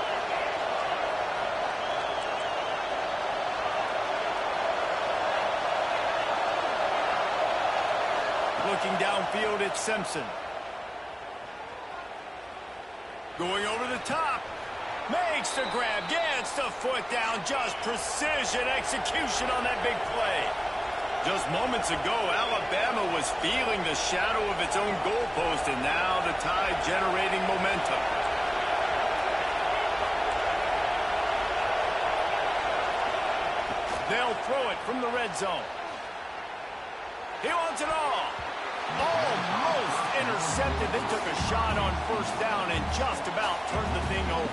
Looking downfield, it's Simpson. Going over the top. Makes the grab, gets the foot down, just precision execution on that big play. Just moments ago, Alabama was feeling the shadow of its own goalpost, and now the Tide generating momentum. They'll throw it from the red zone. He wants it all. Almost intercepted. They took a shot on first down and just about turned the thing over.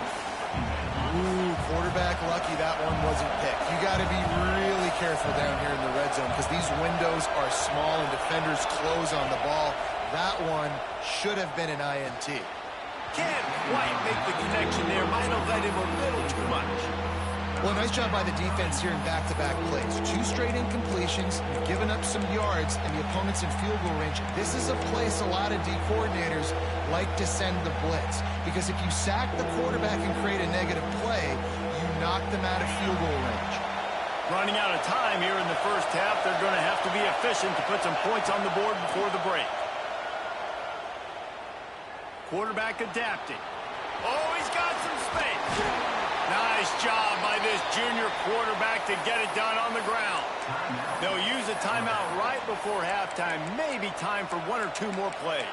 Ooh, quarterback lucky that one wasn't picked. You got to be really careful down here in the red zone because these windows are small and defenders close on the ball. That one should have been an INT.
Can't quite make the connection there. Might have led him a little too much.
Well, nice job by the defense here in back-to-back plays. 2 straight incompletions, giving up some yards, and the opponent's in field goal range. This is a place a lot of D coordinators like to send the blitz. Because if you sack the quarterback and create a negative play, you knock them out of field goal range.
Running out of time here in the first half. They're going to have to be efficient to put some points on the board before the break. Quarterback adapting. Oh, he's got some space. Nice job by this junior quarterback to get it done on the ground. They'll use a timeout right before halftime. Maybe time for 1 or 2 more plays.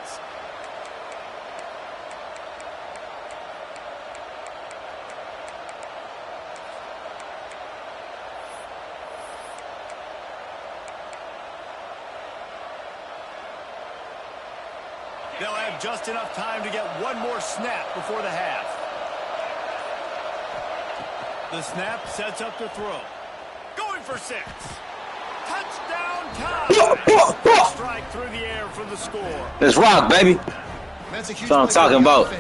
They'll have just enough time to get 1 more snap before the half. The snap sets up the throw. Going for 6. Touchdown time. Strike through the air for the score.
Let's rock, baby.
That's
what I'm talking about.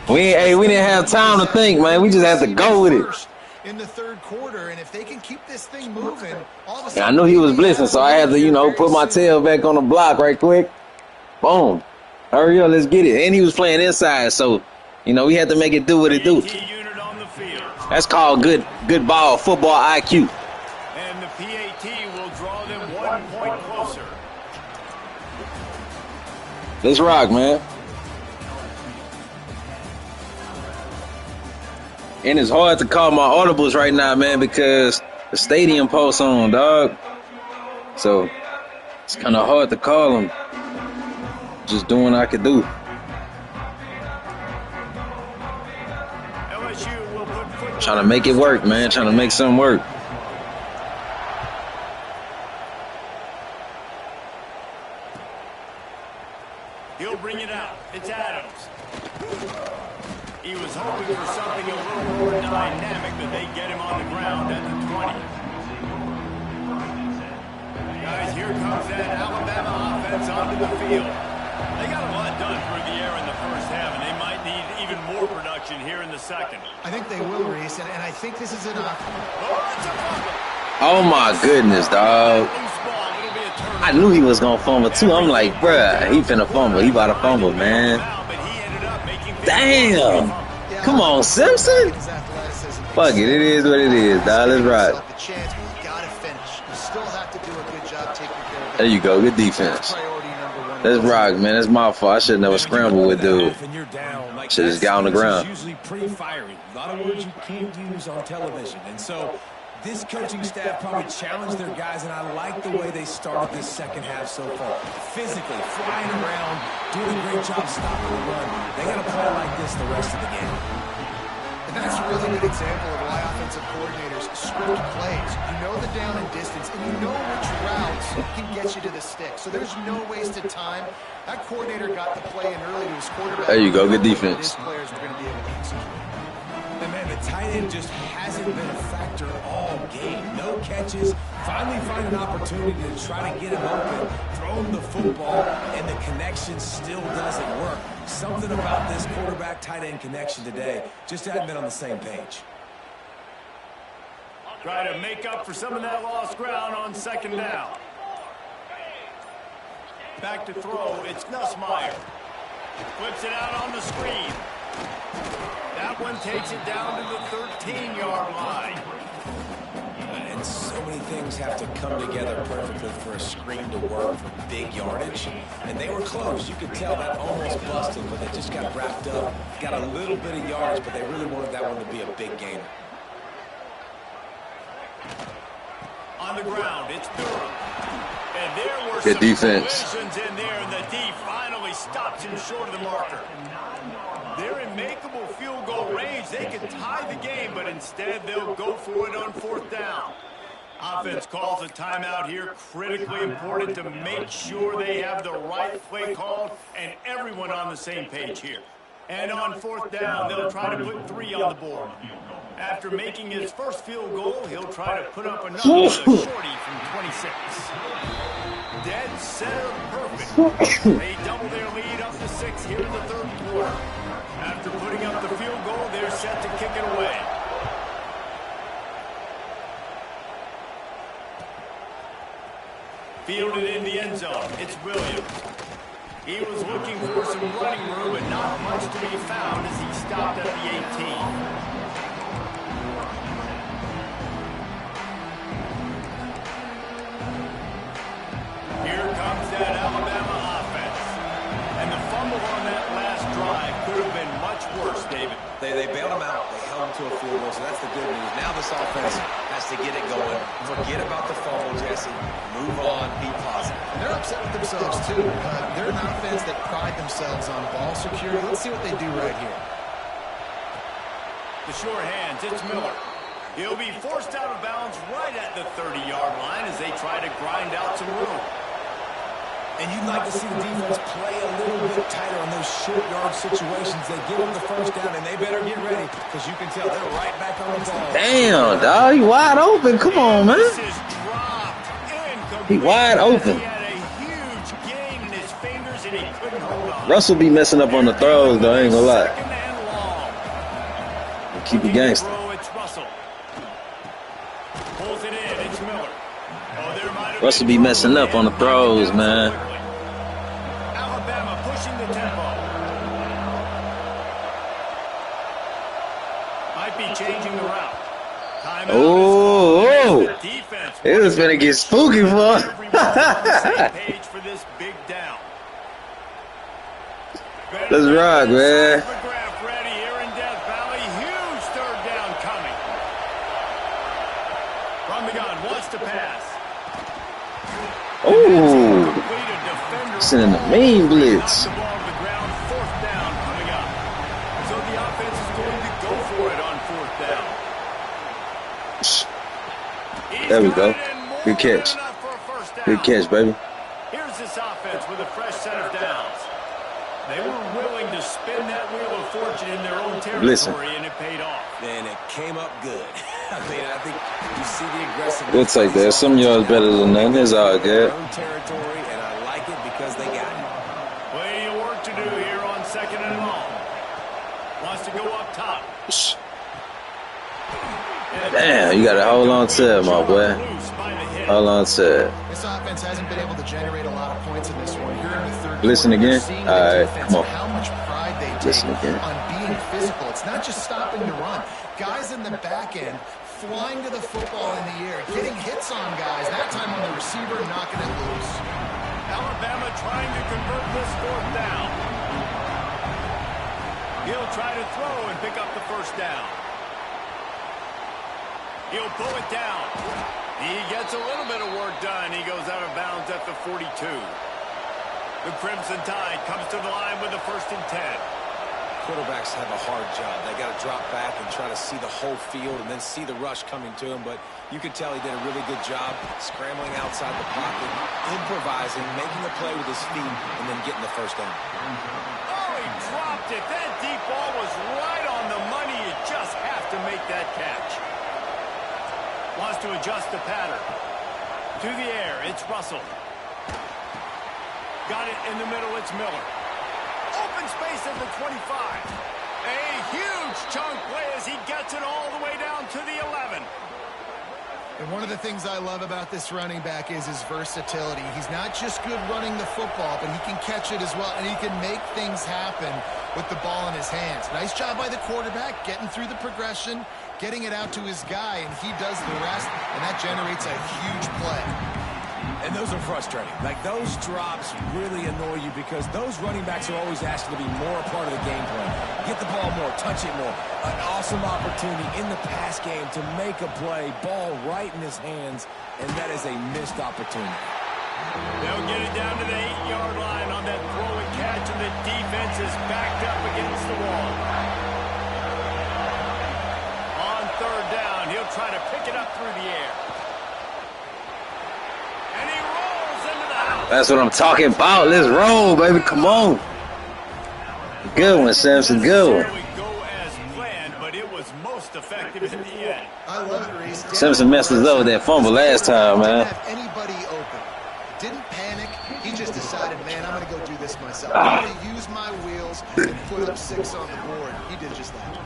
We didn't have time to think, man. We just had to go with it.
In the third quarter, and if they can keep this thing moving, all of a
sudden, I knew he was blitzing, so I had to, put my tail back on the block right quick. Boom. Hurry up, let's get it. And he was playing inside, so, we had to make it do what it do. That's called good ball, football IQ.
And the PAT will draw them 1 point closer.
Let's rock, man. And it's hard to call my audibles right now, man, because the stadium posts on, dog. So it's kind of hard to call them. Just doing what I could do. Trying to make it work, man. Trying to make something work.
He'll bring it out. It's Adams. He was hoping for something a little more dynamic, but they get him on the ground at the 20. Guys, here comes that Alabama offense onto the field. They got a lot done through the air in the first half, and they might need even more production here in the second.
I think they will, Reese, and I think this is enough.
Oh, my goodness, dog. I knew he was going to fumble, too. I'm like, bruh, he finna fumble. He about to fumble, man. Damn. Come on, Simpson. Fuck it. It is what it is, dog. Let's rock. There you go. Good defense. Let's rock, man. That's my fault. I should never scramble with dude. Should just got on the ground.
Usually pretty fiery. A lot of words you can't use on television. And so this coaching staff probably challenged their guys, and I like the way they started this second half so far. Physically, flying around, doing a great job stopping the run. They got to play like this the rest of the game.
And that's a really good example of why offensive coordinators script plays. You know the down and distance, and you know which routes can get you to the stick. So there's no wasted time. That coordinator got the play in early to his quarterback.
There you go, good defense.
His players were going to be able to execute.
And man, the tight end just hasn't been a factor all game. No catches. Finally find an opportunity to try to get him open, throw him the football, and the connection still doesn't work. Something about this quarterback-tight end connection today just hadn't been on the same page.
Try to make up for some of that lost ground on second down. Back to throw, it's Nussmeier. Flips it out on the screen. That one takes it down to the 13-yard line.
And so many things have to come together perfectly for a screen to work for big yardage. And they were close. You could tell that almost busted, but they just got wrapped up. Got a little bit of yards, but they really wanted that one to be a big gainer.
On the ground, it's Durham. And there were
good defense.
Collisions in there, and the D finally stops him short of the marker. They're in makeable field goal range. They could tie the game, but instead they'll go for it on fourth down. Offense calls a timeout here. Critically important to make sure they have the right play called and everyone on the same page here. And on fourth down, they'll try to put 3 on the board. After making his first field goal, he'll try to put up another with a shorty from 26. Dead center perfect. They double their lead up to 6 here in the third quarter. After putting up the field goal, they're set to kick it away. Fielded in the end zone, it's Williams. He was looking for some running room, but not much to be found as he stopped at the 18. Here comes that Alabama offense. And the fumble on that last drive could have been much worse, David.
They bailed him out. They held him to a field goal, so that's the good news. Now this offense has to get it going. Forget about the fumble, Jesse. Move on. Be positive.
And they're upset with themselves, too. They're an offense that pride themselves on ball security. Let's see what they do right here.
The short hands, it's Miller. He'll be forced out of bounds right at the 30-yard line as they try to grind out some room.
And you'd like to see the defense play a little bit tighter on those short yard situations. They give them the first down, and they better get ready because you can tell they're right back on the ball.
Damn, dog, you wide open. Come on, man.
This is dropped. Incomplete.
He wide open.
He had a huge gain in his fingers and he couldn't hold on.
Russell be messing up on the throws, though. I ain't gonna lie.
Second and long.
Keep it gangster.
It's Russell. Pulls it in. It's Miller.
Russell be messing up on the throws, man.
Alabama pushing the tempo. Might be changing the route.
Oh, it was gonna get spooky for
page for this big down.
Let's rock, man.
McGrath ready here in Death Valley. Huge third down coming. From the gun, wants to pass.
Oh, sending the main blitz.
The ball to the ground, fourth down coming up. So the offense is going to go for it on fourth down.
There we go. Good catch. Good catch, baby.
Here's this offense with a fresh set of downs. They were willing to spin that wheel of fortune in their own territory, and it paid off.
And it came up good. I mean, I think you see the aggressiveness.
We'll take that. Some yards better than that. It's all good.
Own territory, and I like it because they got it.
Plenty of work to do here on second and long. Wants to go up top.
Damn, you gotta hold on to it, my boy. Hold on to it.
This offense hasn't been able to generate a lot of points in this one. Here in the third
Listen
quarter,
again.
seeing
All
the
right,
defense
come on.
and how much pride they
Listen
take
again.
on being physical. It's not just stopping the run. Guys in the back end flying to the football in the air, getting hits on guys, that time on the receiver, knocking it loose.
Alabama trying to convert this fourth down. He'll try to throw and pick up the first down. He'll pull it down. He gets a little bit of work done. He goes out of bounds at the 42. The Crimson Tide comes to the line with the 1st and 10.
Quarterbacks have a hard job. They got to drop back and try to see the whole field and then see the rush coming to him. But you could tell he did a really good job scrambling outside the pocket, improvising, making a play with his feet, and then getting the first down.
Oh, he dropped it. That deep ball was right on the money. You just have to make that catch. Wants to adjust the pattern. To the air, it's Russell. Got it in the middle, it's Miller. Open space at the 25. A huge chunk play as he gets it all the way down to the 11.
And one of the things I love about this running back is his versatility. He's not just good running the football, but he can catch it as well, and he can make things happen with the ball in his hands. Nice job by the quarterback, getting through the progression, getting it out to his guy, and he does the rest, and that generates a huge play.
And those are frustrating. Like, those drops really annoy you because those running backs are always asked to be more a part of the game plan. Get the ball more, touch it more. An awesome opportunity in the pass game to make a play, ball right in his hands, and that is a missed opportunity.
They'll get it down to the 8-yard line on that throw and catch, and the defense is backed up against the wall. On third down, he'll try to pick it up through the air. And he rolls into the house.
That's what I'm talking about. Let's roll, baby. Come on. Good one, Samson. Good one.
Go as planned, but it was most effective in the end.
I love it, Reese.
Simpson messed us up with that fumble last time, man.
Didn't have anybody open. Didn't panic. He just decided, man, I'm going to go do this myself. I'm going to use my wheels and put up 6 on the board. He did just that.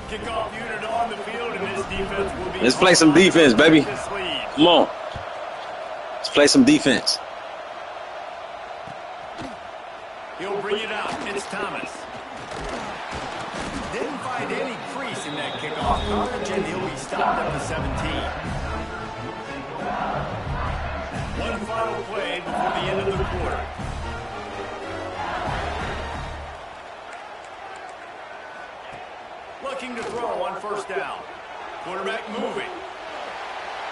Kickoff unit on the field, and this defense will be...
Let's play some defense, baby. Come on. Let's play some defense.
He'll bring it out. It's Thomas. Didn't find any crease in that kickoff coverage, and he'll be stopped at the 17. One final play before the end of the quarter. Looking to throw on first down. Quarterback moving.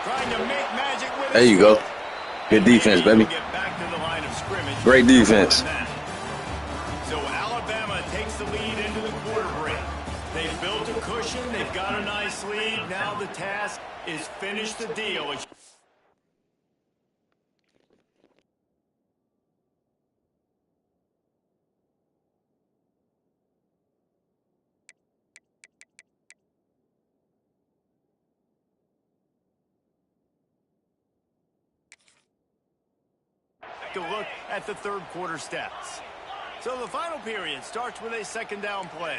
Trying to make magic with
There you go. Good defense, baby.
Get back to the line of scrimmage.
Great defense.
So Alabama takes the lead into the quarter break. They've built a cushion. They've got a nice lead. Now the task is finish the deal. take a look at the third quarter stats. So the final period starts with a second down play.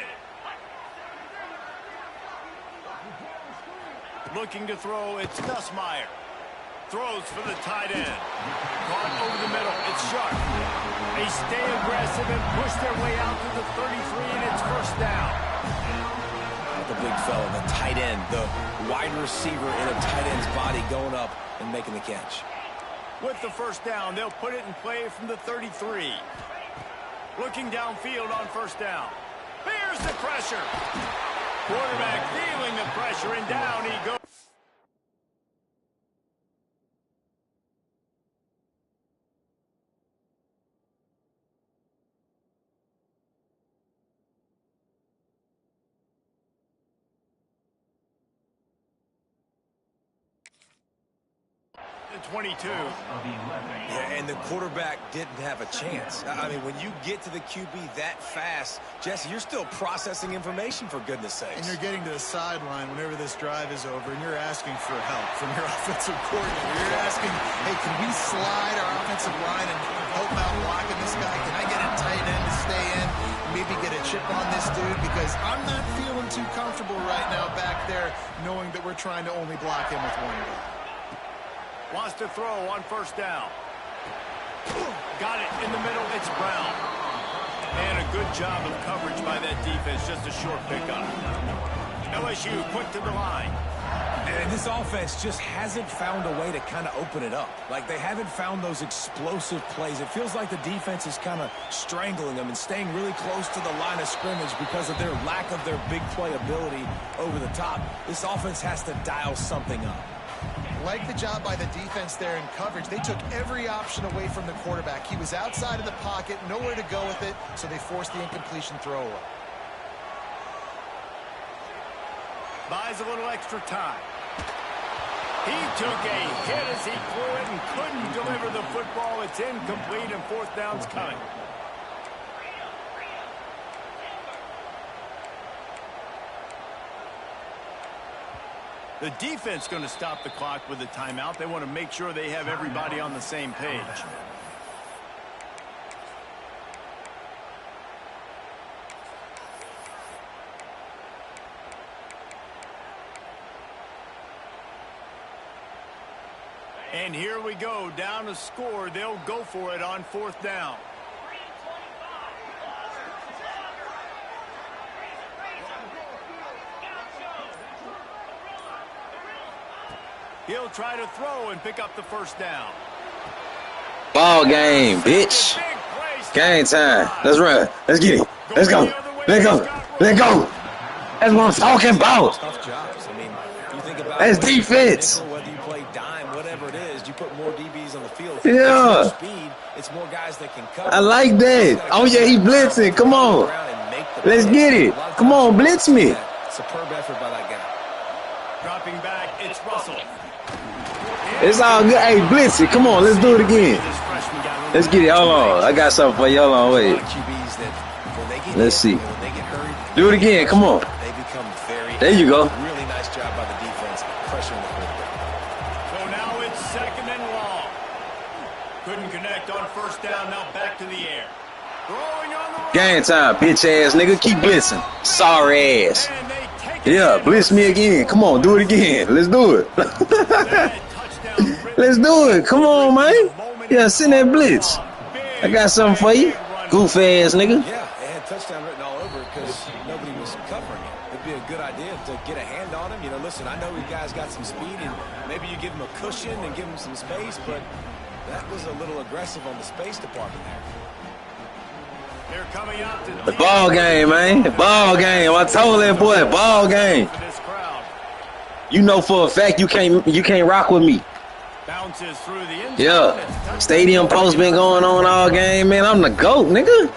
Looking to throw, it's Nussmeier. Throws for the tight end. Caught over the middle, it's Sharp. They stay aggressive and push their way out to the 33, and it's first down.
The big fella, the tight end, the wide receiver in a tight end's body going up and making the catch.
With the first down, they'll put it in play from the 33. Looking downfield on first down. Here's the pressure. Quarterback feeling the pressure, and down he goes. The 22.
Yeah, and the quarterback didn't have a chance. I mean, when you get to the QB that fast, Jesse, you're still processing information, for goodness sakes.
And you're getting to the sideline whenever this drive is over, and you're asking for help from your offensive coordinator. You're asking, hey, can we slide our offensive line and help out blocking this guy? Can I get a tight end to stay in? Maybe get a chip on this dude, because I'm not feeling too comfortable right now back there knowing that we're trying to only block him with one guy.
Wants to throw on first down. Got it in the middle. It's Brown. And a good job of coverage by that defense. Just a short pickup. LSU quick to the line.
And this offense just hasn't found a way to kind of open it up. Like, they haven't found those explosive plays. It feels like the defense is kind of strangling them and staying really close to the line of scrimmage because of their lack of their big play ability over the top. This offense has to dial something up.
Like the job by the defense there in coverage. They took every option away from the quarterback. He was outside of the pocket, nowhere to go with it, so they forced the incompletion throw away.
Buys a little extra time. He took a hit as he threw it and couldn't deliver the football. It's incomplete, and fourth down's coming. The defense going to stop the clock with a timeout. They want to make sure they have everybody on the same page. And here we go, down to score. They'll go for it on fourth down. He'll try to throw and pick up the first down.
Ball game, bitch. Game time. Let's run. Let's get it. Let's go. Let go. Let go. That's what I'm talking about.
Tough jobs. I mean, you think about
that's defense.
Whether you play dime, whatever it is, you put more DBs on the field.
Yeah.
It's more speed. It's more guys that can cover.
I like that. Oh, yeah, he blitzing. Come on. Let's get it. Come on, blitz me.
Superb effort by that guy.
Dropping back, it's Russell.
It's all good. Hey, blitz it. Come on, let's do it again. Let's get it. Hold on. I got something for you. Hold on, wait. Let's see. Do it again. Come on. There you go.
Really nice job by the defense pressuring the quarterback.
So now it's second and long. Couldn't connect on first down. Now back to the air. Throwing on the run.
Game time, bitch ass nigga. Keep blitzing. Sorry ass. Yeah, blitz me again. Come on, do it again. Let's do it. Let's do it. Come on, man. Yeah, send that blitz. I got something for you. Goof ass nigga.
Yeah, they had touchdown written all over because nobody was covering it. It'd be a good idea to get a hand on him. You know, listen, I know you guys got some speed, and maybe you give him a cushion and give him some space, but that was a little aggressive on the space department there.
They're coming out to
The ball game, man. Ball game. I told that boy, ball game. You know for a fact you can't rock with me.
Bounces through the end.
Yeah. Stadium post been going on all game, man. I'm the GOAT, nigga.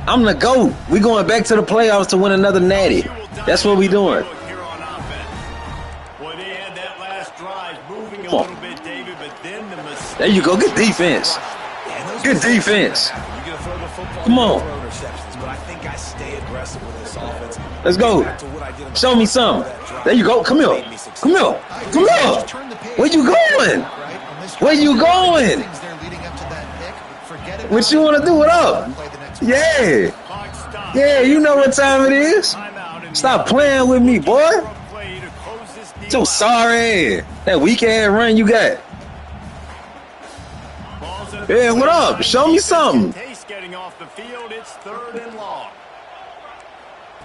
I'm the GOAT. We going back to the playoffs to win another natty. That's what we doing.
Boy, they had that last drive moving a little bit, David, but then the mistake.
There you go. Good defense. Good defense. Come on.
But I think I stay aggressive with this offense.
Let's go. Show me something. There you go. Come here. Come here. Come here. Where you going? Where you going?
Things there leading up to that
What you want to do? What up? Yeah. Yeah, you know what time it is. Stop playing with me, boy. So sorry. That weak ass run you got. Yeah, what up? Show me something.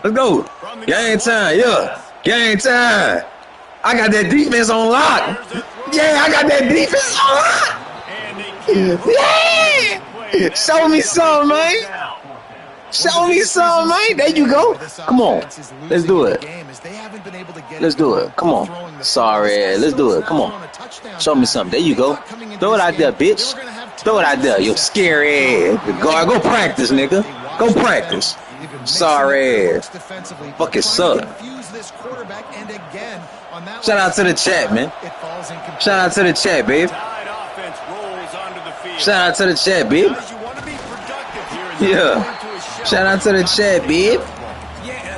Let's go. Game time, yeah. Game time. I got that defense on lock. Yeah, I got that defense on lock. Yeah. Show me something, man. Show me something, man. There you go. Come on. Let's do it. Let's do it. Come on. Sorry. Let's do it. Come on. Show me something. There you go. Throw it out there, bitch. Throw it out there. You scary ass. Go practice, nigga. Go practice. Sorry ass. Fucking suck. Shout out to the chat, man. Shout out to the chat, babe. Shout out to the chat, babe. Yeah. Shout out to the chat, babe.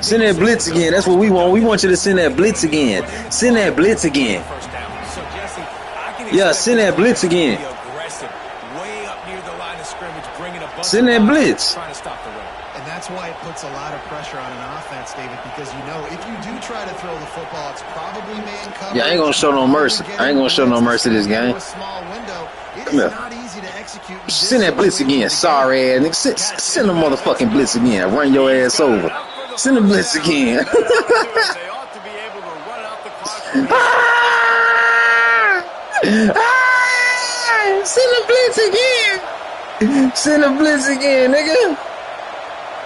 Send that blitz again. That's what we want. We want you to send that blitz again. Send that blitz again. Yeah, send that blitz again. Send that blitz.
And that's why it puts a lot of pressure on an offense, David, because you know if you do try to throw the football, it's probably man coverage.
Yeah, I ain't gonna show no mercy. I ain't gonna show no mercy this game. Come here. Send that blitz again. Sorry ass nigga. Send the motherfucking blitz again. Run your ass over. Send the blitz again. Send the blitz again. Send the blitz again, nigga.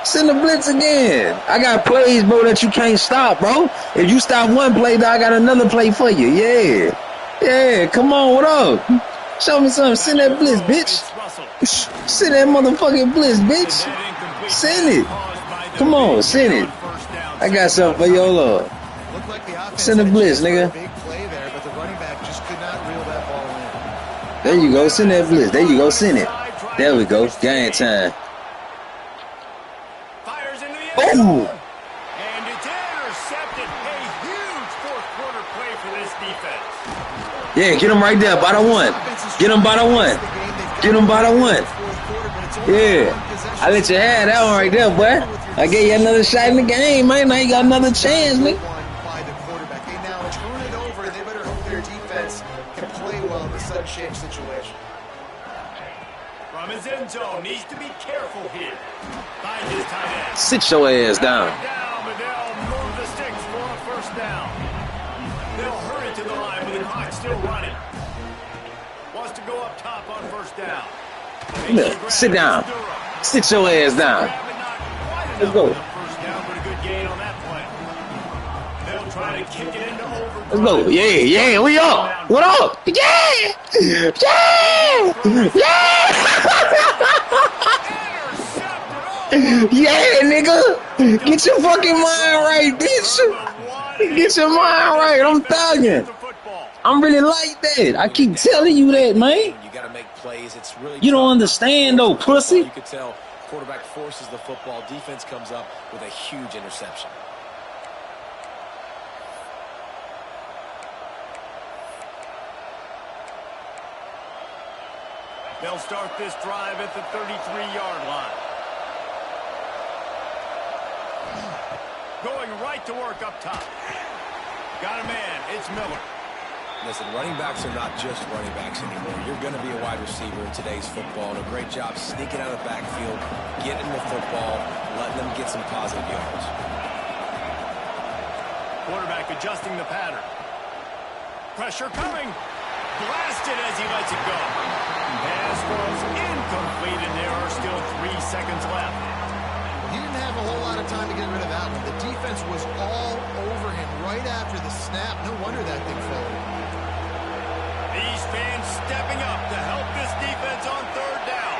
Send the blitz again. I got plays, bro, that you can't stop, bro. If you stop one play, I got another play for you. Yeah. Yeah, come on, what up? Show me something. Send that blitz, bitch. Send that motherfucking blitz, bitch. Send it. Come on, send it. I got something for you. Hold up. Send the blitz, nigga. There you go. Send that blitz. There you go. Send it. There we go. Game time. Oh!
And it's intercepted. A huge fourth quarter play for this defense.
Yeah, get him right there. By the one. Get him by the one. Get him by the one. Yeah. I let you have that one right there, boy. I gave you another shot in the game, man. Now you got another chance, man.
By the quarterback. They now turn it over, and they better hope their defense can play well in the sudden change situation.
From his end zone, needs to be careful here. Find his tight end.
Sit your ass down.
But they'll move the sticks for a first down. They'll hurry to the line with the clock still running. Wants to go up top on first down.
Sit down. Sit your ass down. Let's go.
First down, but a good gain on that play. They'll try to kick it into overtime.
Let's go. Yeah, we up. What up? Yeah. Yeah, nigga. Get your fucking mind right, bitch. Get your mind right. I'm thugging. I'm really like that. I keep telling you that, man.
You got to make plays. It's really
You don't understand, though, pussy.
You could tell quarterback forces the football. Defense comes up with a huge interception.
They'll start this drive at the 33-yard line. Going right to work up top. Got a man. It's Miller.
Listen, running backs are not just running backs anymore. You're going to be a wide receiver in today's football. And a great job sneaking out of the backfield, getting the football, letting them get some positive yards.
Quarterback adjusting the pattern. Pressure coming. Blasted as he lets it go. Pass throws incomplete, and there are still 3 seconds left.
He didn't have a whole lot of time to get rid of that one. The defense was all over him right after the snap. No wonder that thing fell.
These fans stepping up to help this defense on third down.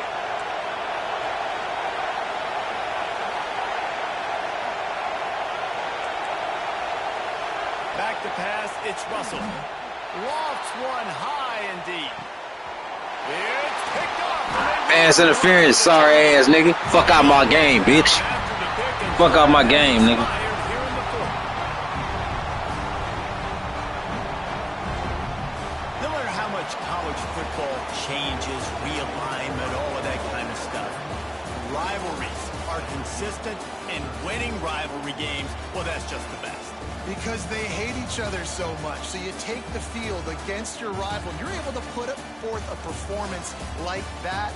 Back to pass, it's Russell. Lofts one high and deep. It's picked off.
Pass interference, sorry ass nigga. Fuck out my game, bitch. Fuck out my game, nigga.
No matter how much approach college football changes, realignment, all of that kind of stuff. Rivalries are consistent, and winning rivalry games, well, that's just the best.
Because they hate each other so much. So you take the field against your rival. You're able to put forth a performance like that.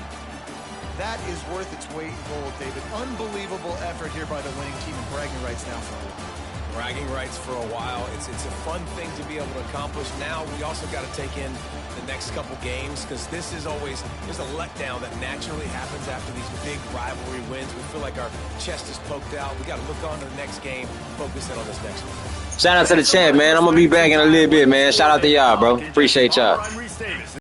That is worth its weight in gold, David. Unbelievable effort here by the winning team, and bragging rights now for a while.
Bragging rights for a while. It's a fun thing to be able to accomplish. Now we also got to take in the next couple games, because this is always, there's a letdown that naturally happens after these big rivalry wins. We feel like our chest is poked out. We got to look on to the next game, focus in on this next one.
Shout out to the chat, man. I'm going to be back in a little bit, man. Shout out to y'all, bro. Appreciate y'all.